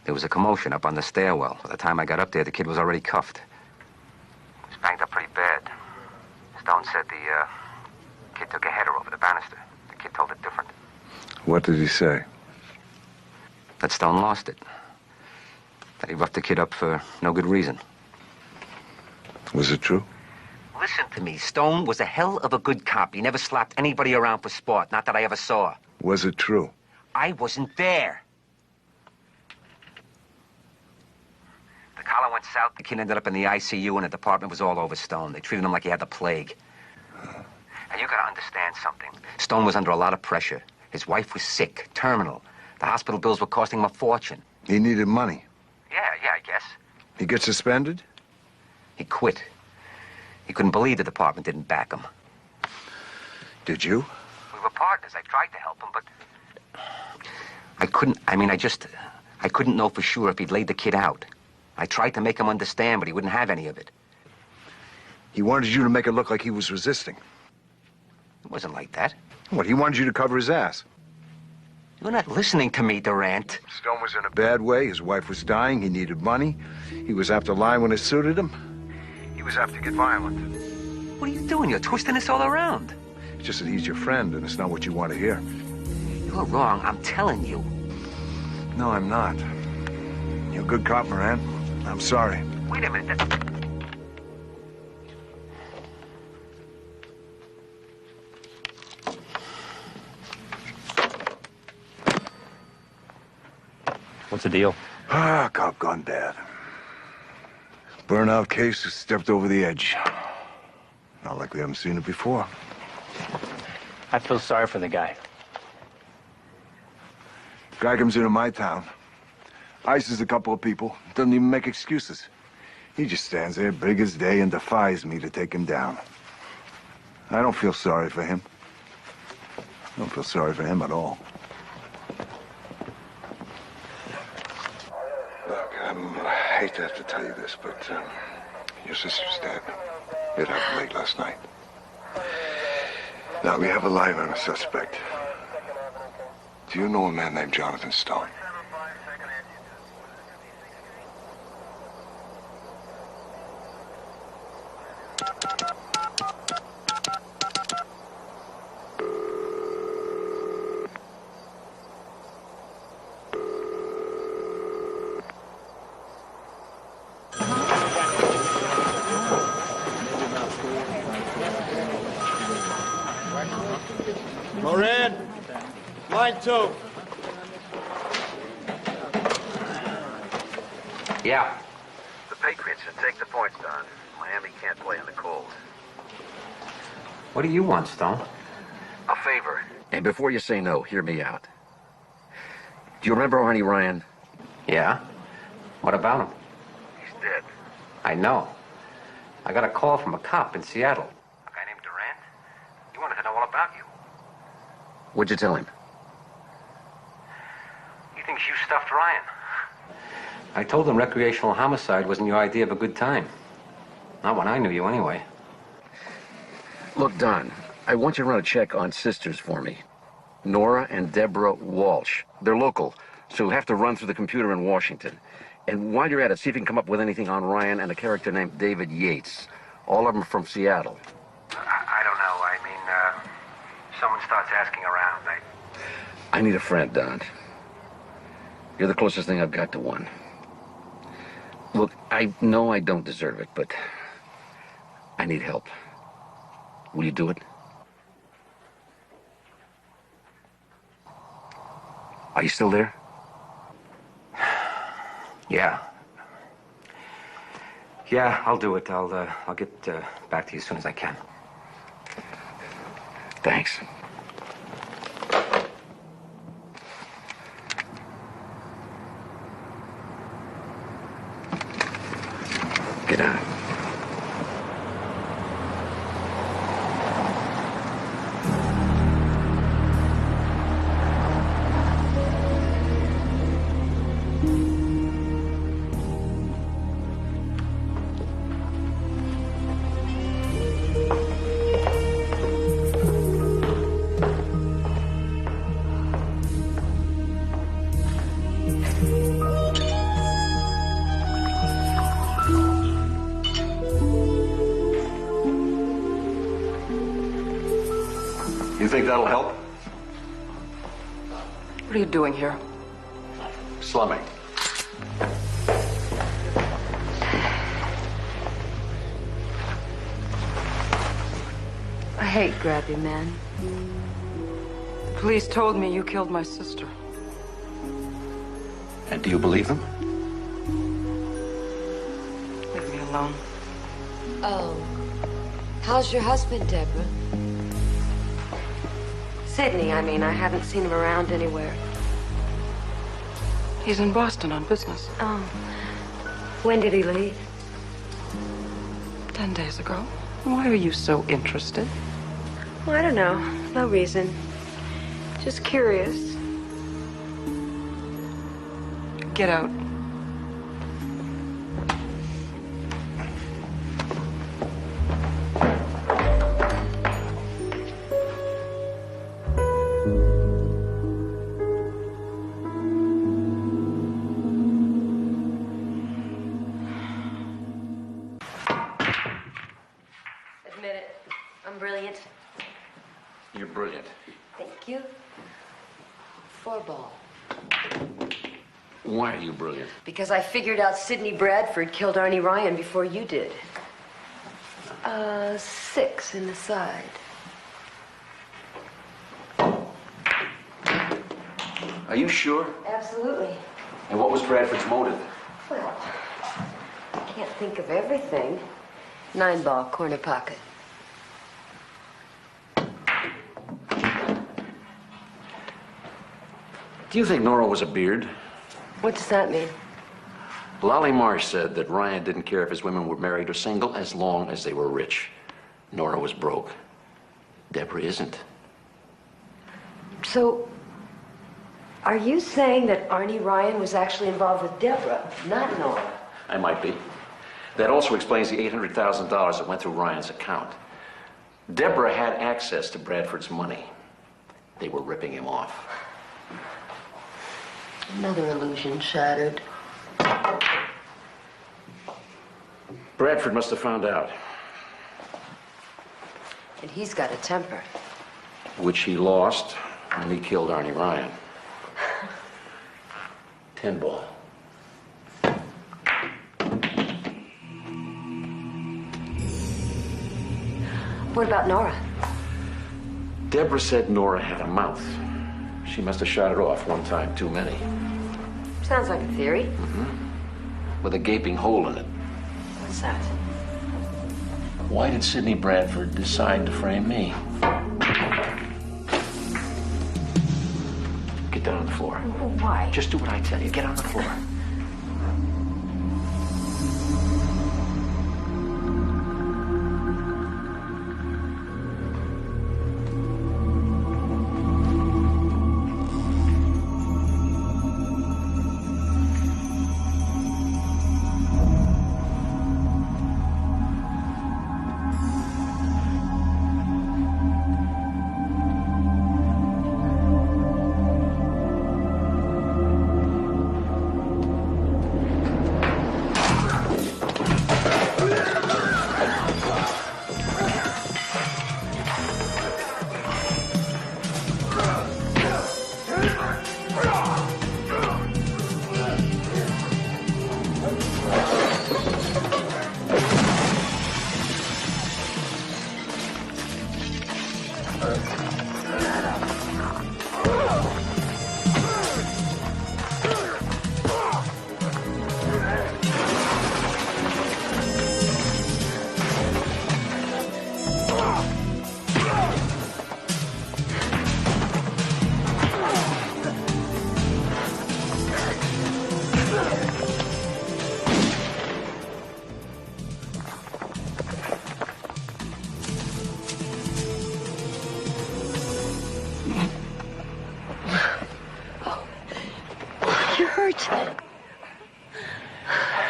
There was a commotion up on the stairwell. By the time I got up there, the kid was already cuffed. He was banged up pretty bad. Stone said the kid took a header over the banister. The kid told it different. What did he say? That Stone lost it. That he roughed the kid up for no good reason. Was it true? Listen to me. Stone was a hell of a good cop. He never slapped anybody around for sport. Not that I ever saw. Was it true? I wasn't there. The collar went south. The kid ended up in the ICU, and the department was all over Stone. They treated him like he had the plague. And you gotta understand something. Stone was under a lot of pressure. His wife was sick, terminal. The hospital bills were costing him a fortune. He needed money. Yeah, I guess. He get suspended? He quit. He couldn't believe the department didn't back him. Did you? We were partners. I tried to help him, but I couldn't know for sure if he'd laid the kid out. I tried to make him understand, but he wouldn't have any of it. He wanted you to make it look like he was resisting. It wasn't like that. What, he wanted you to cover his ass? You're not listening to me, Durant. Stone was in a bad way. His wife was dying. He needed money. He was after lying when it suited him. He was after get violent. What are you doing? You're twisting this all around. It's just that he's your friend, and it's not what you want to hear. You're wrong, I'm telling you. No, I'm not. You're a good cop, Moran. I'm sorry. Wait a minute. What's the deal? Ah, cop gone bad. Burnout case has stepped over the edge. Not like we haven't seen it before. I feel sorry for the guy. Guy comes into my town, ices a couple of people, doesn't even make excuses. He just stands there big as day and defies me to take him down. I don't feel sorry for him. I don't feel sorry for him at all. Look, I hate to have to tell you this, but your sister's dead. It happened late last night. Now, we have a line on a suspect. Do you know a man named Jonathan Stone? Moran, line 2. Yeah. The Patriots should take the points, Don. Miami can't play in the cold. What do you want, Stone? A favor. And before you say no, hear me out. Do you remember Arnie Ryan? Yeah? What about him? He's dead. I know. I got a call from a cop in Seattle. A guy named Durant? He wanted to know all about you. What'd you tell him? He thinks you stuffed Ryan. I told him recreational homicide wasn't your idea of a good time. Not when I knew you, anyway. Look, Don, I want you to run a check on sisters for me. Nora and Deborah Walsh. They're local, so you'll have to run through the computer in Washington. And while you're at it, see if you can come up with anything on Ryan and a character named David Yates. All of them from Seattle. I don't know. I mean, someone starts asking around. I need a friend, Don. You're the closest thing I've got to one. Look, I know I don't deserve it, but I need help. Will you do it? Are you still there? Yeah. Yeah, I'll do it. I'll get back to you as soon as I can. Thanks. Get out. You think that'll help? What are you doing here? Slumming. I hate grabby men. The police told me you killed my sister. And do you believe them? Leave me alone. Oh. How's your husband, Deborah? Sydney, I mean. I haven't seen him around anywhere. He's in Boston on business. Oh. When did he leave? 10 days ago. Why are you so interested? Well, I don't know. No reason. Just curious. Get out. brilliant. Thank you. 4-ball. Why are you brilliant? Because I figured out Sidney Bradford killed Arnie Ryan before you did. 6 in the side. Are you sure? Absolutely. And what was Bradford's motive? Well, I can't think of everything. 9-ball, corner pocket. Do you think Nora was a beard? What does that mean? Lolly Marsh said that Ryan didn't care if his women were married or single as long as they were rich. Nora was broke. Deborah isn't. So, are you saying that Arnie Ryan was actually involved with Deborah, not Nora? I might be. That also explains the $800,000 that went through Ryan's account. Deborah had access to Bradford's money. They were ripping him off. Another illusion shattered. Bradford must have found out. And he's got a temper. Which he lost when he killed Arnie Ryan. 10-ball. What about Nora? Deborah said Nora had a mouth. She must have shot it off one time too many. Sounds like a theory. Mm-hmm. With a gaping hole in it. What's that? Why did Sidney Bradford decide to frame me? Get down on the floor. Why? Just do what I tell you. Get on the floor.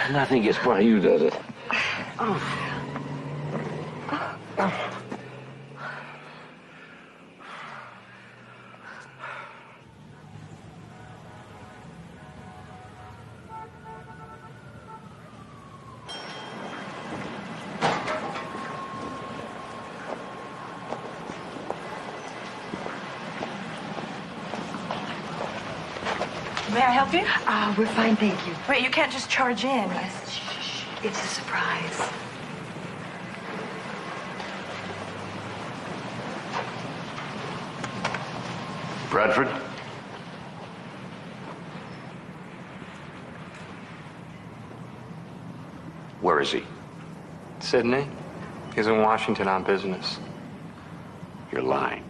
Nothing gets by you, does it? May I help you? We're fine, thank you. Wait, you can't just charge in. Yes, shh. It's a surprise. Bradford? Where is he? Sydney? He's in Washington on business. You're lying.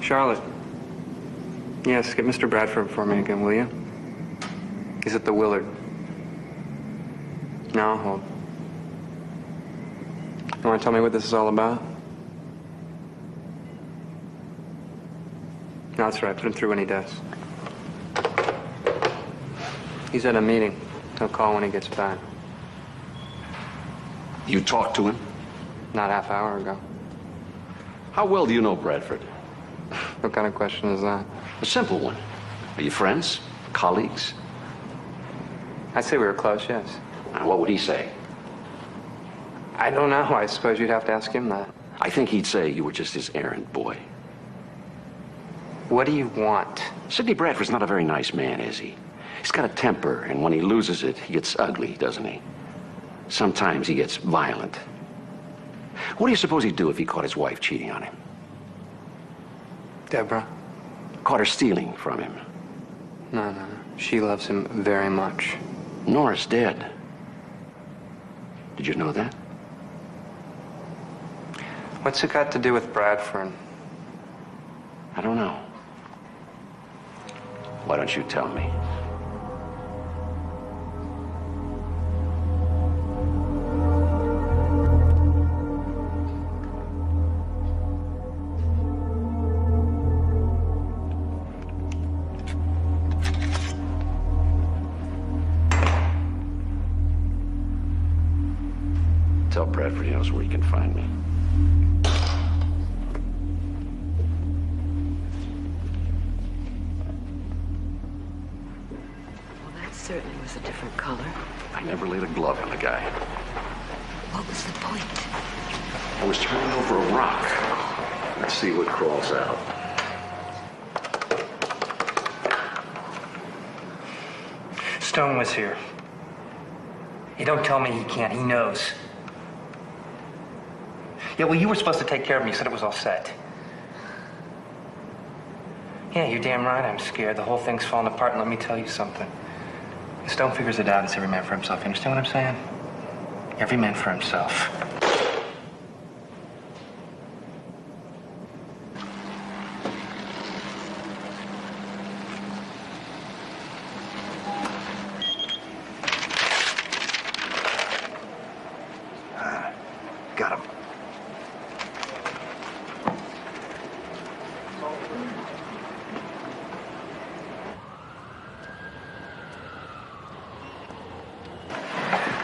Charlotte. Yes, get Mr. Bradford for me again, will you? He's at the Willard. No, hold. You want to tell me what this is all about? No, that's right. Put him through when he does. He's at a meeting. He'll call when he gets back. You talked to him? Not half hour ago. How well do you know Bradford? What kind of question is that? A simple one. Are you friends? Colleagues? I'd say we were close, yes. Now, what would he say? I don't know. I suppose you'd have to ask him that. I think he'd say you were just his errand boy. What do you want? Sidney Bradford's not a very nice man, is he? He's got a temper, and when he loses it, he gets ugly, doesn't he? Sometimes he gets violent. What do you suppose he'd do if he caught his wife cheating on him? Deborah? Caught her stealing from him. No. She loves him very much. Nora's dead. Did you know that? What's it got to do with Bradford? I don't know. Why don't you tell me? Tell Bradford he knows where he can find me. Well, that certainly was a different color. I never laid a glove on the guy. What was the point? I was turning over a rock. Let's see what crawls out. Stone was here. You don't tell me he can't. He knows. Yeah, well, you were supposed to take care of me. You said it was all set. Yeah, you're damn right I'm scared. The whole thing's falling apart, and let me tell you something. Stone figures it out. It's every man for himself. You understand what I'm saying? Every man for himself. Got him.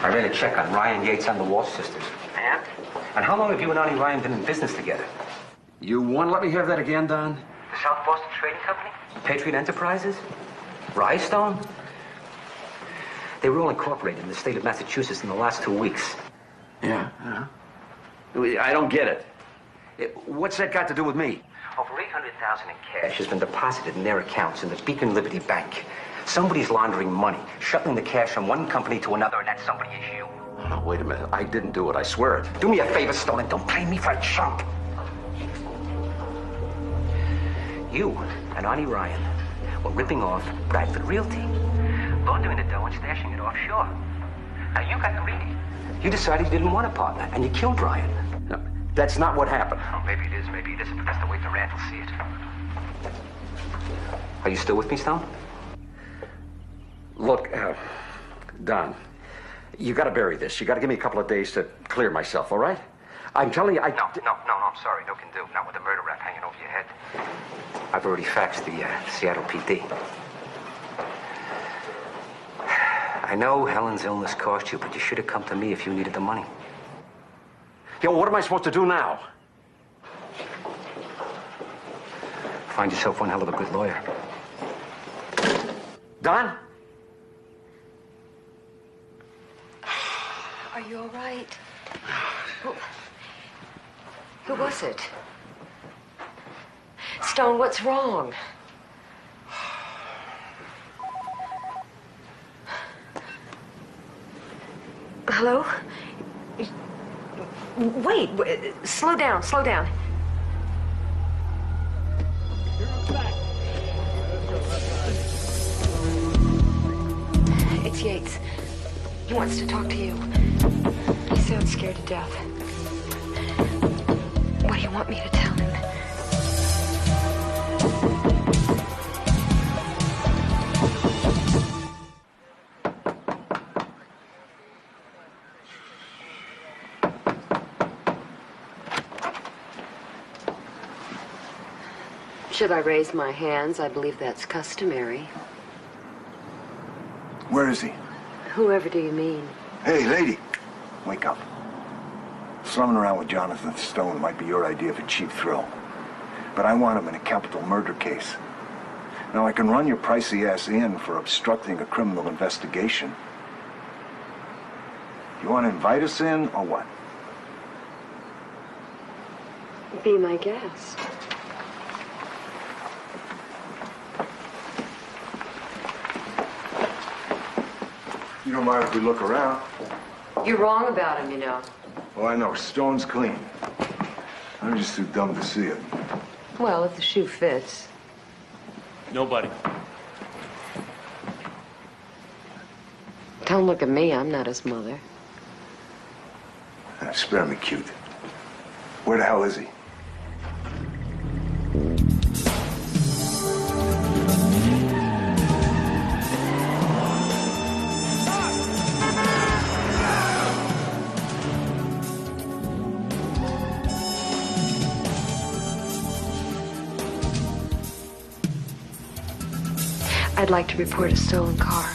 I ran a check on Ryan Yates and the Walsh sisters. And? And how long have you and Arnie Ryan been in business together? You want to let me have that again, Don? The South Boston Trading Company? Patriot Enterprises? Rystone? They were all incorporated in the state of Massachusetts in the last 2 weeks. Yeah. I don't get it. What's that got to do with me? Over $800,000 in cash has been deposited in their accounts in the Beacon Liberty Bank. Somebody's laundering money, shuttling the cash from one company to another, and that somebody is you. Oh, wait a minute. I didn't do it. I swear it. Do me a favor, Stone, and don't play me for a chump. You and Arnie Ryan were ripping off Bradford Realty, laundering the dough and stashing it offshore. Now, you got greedy. You decided you didn't want a partner, and you killed Ryan. No, that's not what happened. Oh, maybe it is, maybe it isn't, but that's the way the Rand will see it. Are you still with me, Stone? Look, Don, you got to bury this. You got to give me a couple of days to clear myself, all right? I'm telling you, No, I'm sorry. No can do. Not with the murder rap hanging over your head. I've already faxed the Seattle PD. I know Helen's illness cost you, but you should have come to me if you needed the money. Yo, what am I supposed to do now? Find yourself one hell of a good lawyer. Don? Are you all right? Who was it? Stone, what's wrong? Hello? Wait, slow down, slow down. It's Yates. He wants to talk to you. He sounds scared to death. What do you want me to tell him? Should I raise my hands? I believe that's customary. Where is he? Whoever do you mean? Hey, lady. Wake up. Slumming around with Jonathan Stone might be your idea of a cheap thrill. But I want him in a capital murder case. Now, I can run your pricey ass in for obstructing a criminal investigation. You want to invite us in, or what? Be my guest. You don't mind if we look around? You're wrong about him, you know. Well, I know. Stone's clean. I'm just too dumb to see it. Well, if the shoe fits. Nobody. Don't look at me. I'm not his mother. Spare me, cute. Where the hell is he? I'd like to report a stolen car.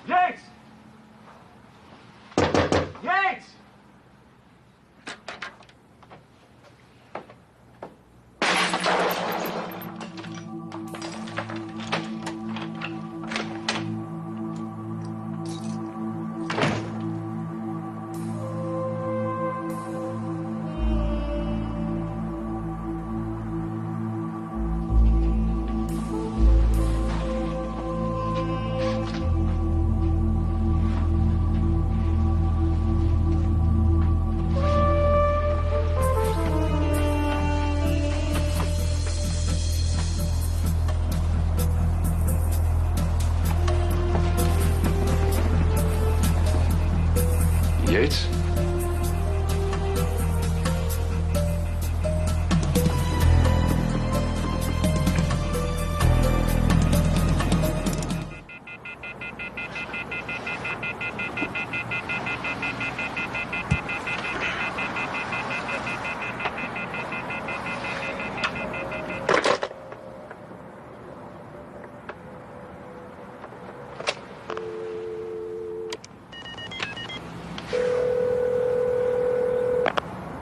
Yates! Yates! Yates?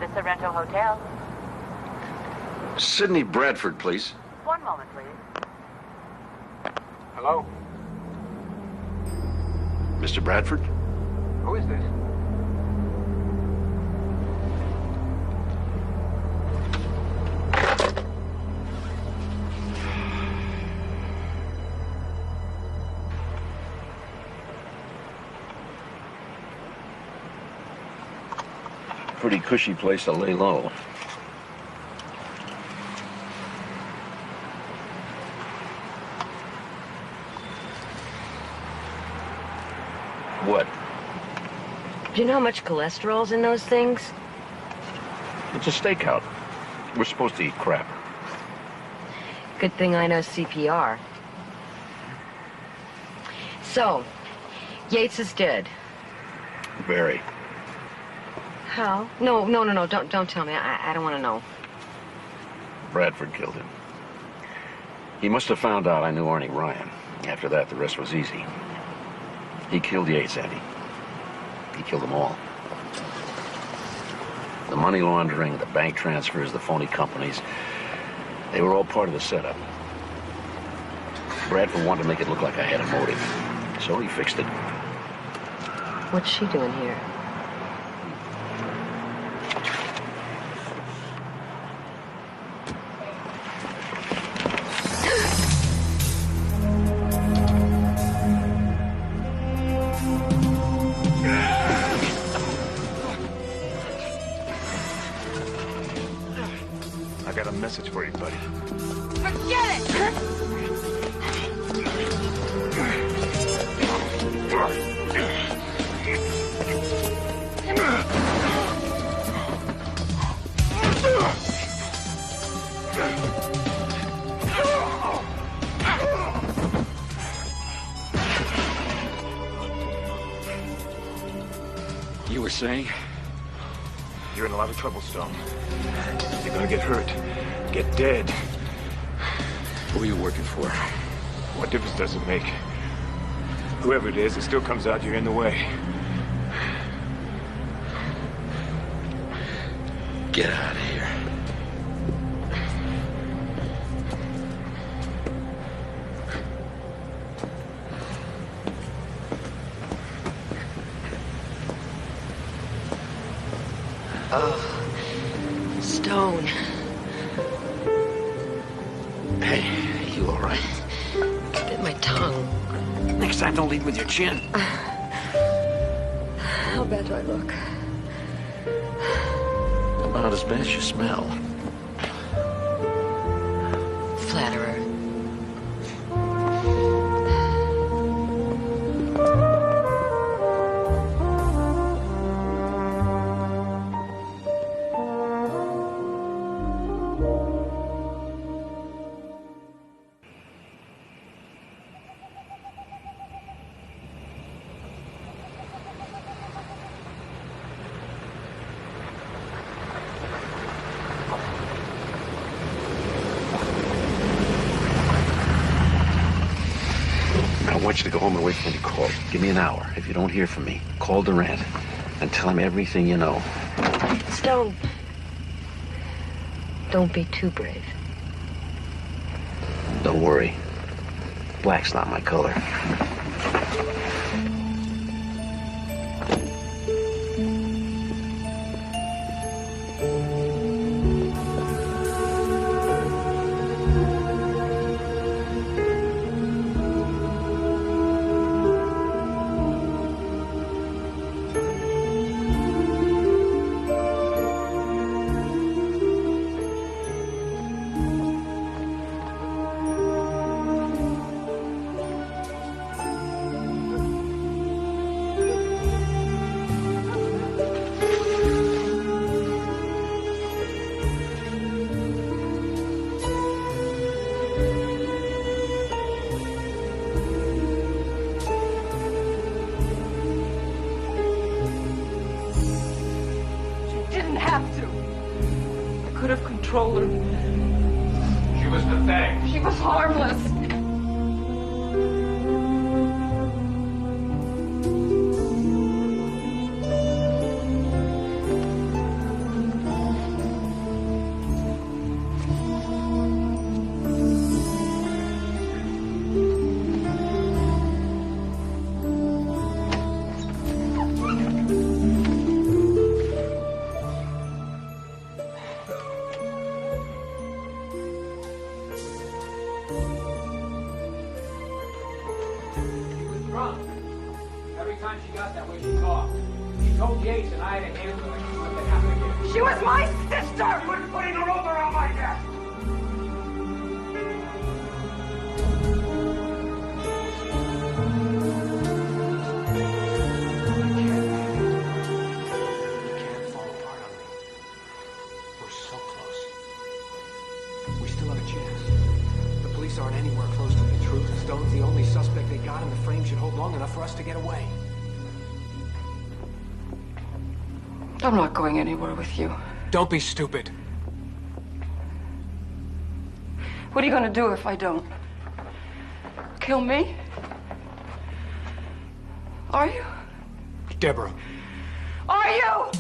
The Sorrento Hotel. Sidney Bradford, please. One moment, please. Hello? Mr. Bradford? Who is this? Pretty cushy place to lay low. What? Do you know how much cholesterol's in those things? It's a stakeout. We're supposed to eat crap. Good thing I know CPR. So, Yates is dead. Very. How? No, don't tell me. I don't want to know. Bradford killed him. He must have found out I knew Arnie Ryan. After that, the rest was easy. He killed Yates, Andy. He killed them all. The money laundering, the bank transfers, the phony companies, they were all part of the setup. Bradford wanted to make it look like I had a motive, so he fixed it. What's she doing here? I got a message for you, buddy. Forget it! were saying? You're in a lot of trouble, Stone. You're gonna get hurt. Get dead. Who are you working for? What difference does it make? Whoever it is, it still comes out you're in the way. Get out of here. Oh, Stone. Hey, you all right? Bit my tongue. Next time, don't lead with your chin. How bad do I look? About as bad as you smell. Flatterer. I want you to go home and wait for me to call. Give me an hour. If you don't hear from me, call Durant and tell him everything you know. Stone. Don't be too brave. Don't worry. Black's not my color. Control her. She was pathetic. She was harmless. She was my sister! Quit putting her over on my desk! You can't fall apart on me. We're so close. We still have a chance. The police aren't anywhere close to the truth. Stone's the only suspect they got, and the frame should hold long enough for us to get away. I'm not going anywhere with you. Don't be stupid. What are you gonna do if I don't? Kill me? Are you? Deborah. Are you?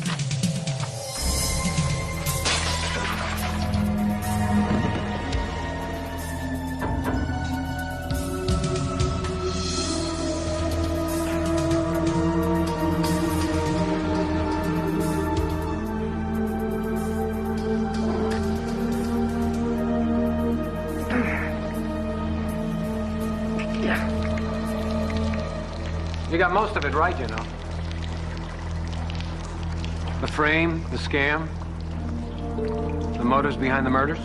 You got most of it right, you know. The frame, the scam, the motives behind the murders.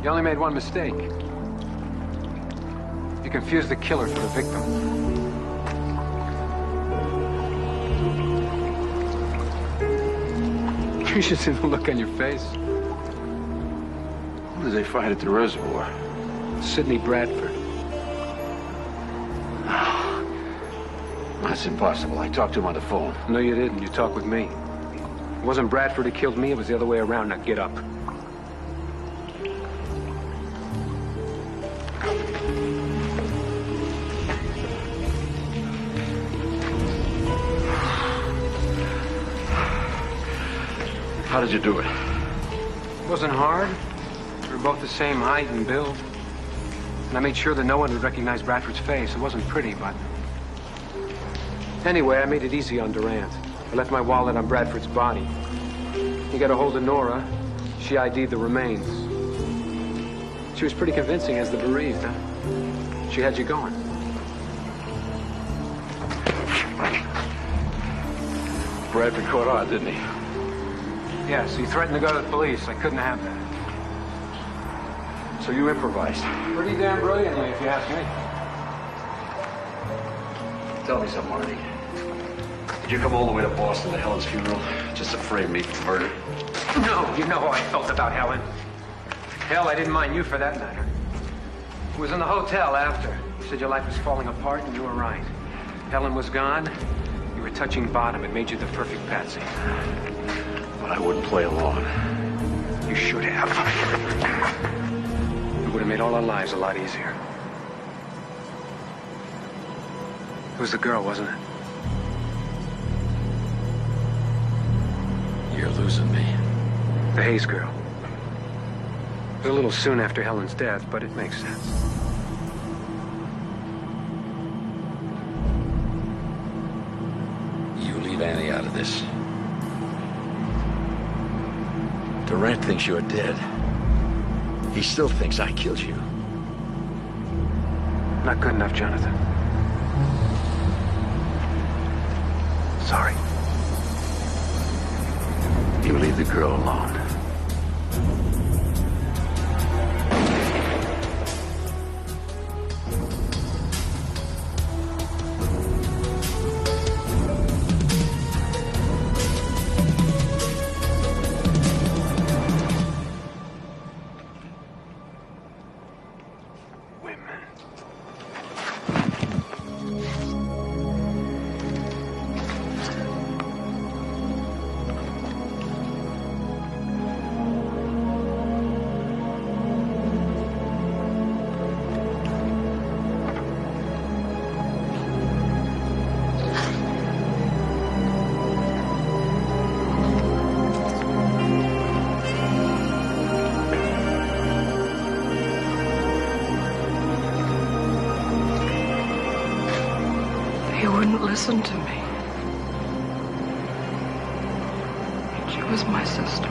You only made one mistake. You confused the killer for the victim. You should see the look on your face. Who did they find at the reservoir? Sidney Bradford. That's impossible. I talked to him on the phone. No, you didn't. You talked with me. It wasn't Bradford who killed me. It was the other way around. Now get up. How did you do it? It wasn't hard. We were both the same height and build. And I made sure that no one would recognize Bradford's face. It wasn't pretty, but... Anyway, I made it easy on Durant. I left my wallet on Bradford's body. He got a hold of Nora. She ID'd the remains. She was pretty convincing as the bereaved, huh? She had you going. Bradford caught on, didn't he? Yes, he threatened to go to the police. I couldn't have that. So you improvised? Pretty damn brilliantly, if you ask me. Tell me something, Marty. Did you come all the way to Boston to Helen's funeral just to frame me for murder? No, you know how I felt about Helen. Hell, I didn't mind you for that matter. It was in the hotel after. You said your life was falling apart, and you were right. Helen was gone. You were touching bottom. It made you the perfect patsy. But I wouldn't play along. You should have. It would have made all our lives a lot easier. It was the girl, wasn't it? You're losing me. The Hayes girl. It was a little soon after Helen's death, but it makes sense. You leave Annie out of this. Durant thinks you're dead. He still thinks I killed you. Not good enough, Jonathan. Sorry. You leave the girl alone. Listen to me. She was my sister.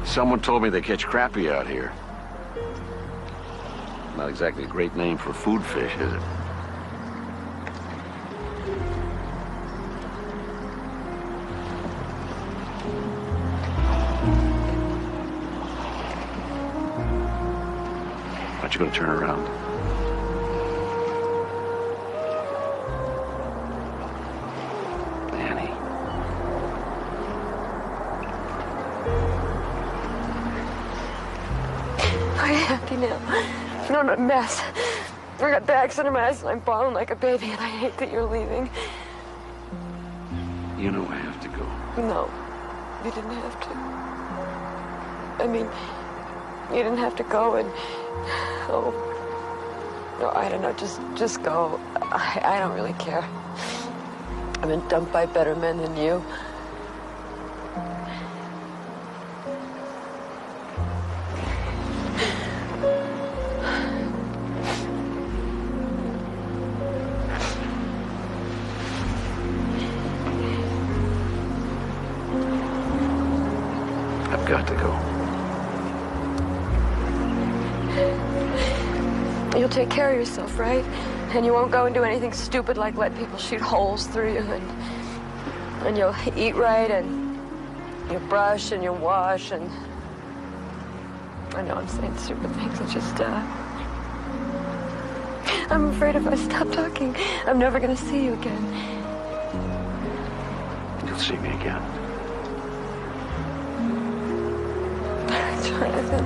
Someone told me they catch crappie out here. Not exactly a great name for food fish, is it? Aren't you going to turn around? Now. I'm a mess. I got bags under my eyes and I'm bawling like a baby, and I hate that you're leaving. You know I have to go. No, you didn't have to. I mean, you didn't have to go and... Oh, no, I don't know, just go. I don't really care. I've been dumped by better men than you. Got to go. You'll take care of yourself, right? And you won't go and do anything stupid like let people shoot holes through you, and you'll eat right, and you'll brush, and you'll wash, and... I know I'm saying stupid things, it's just, I'm afraid if I stop talking, I'm never gonna see you again. You'll see me again. Jonathan.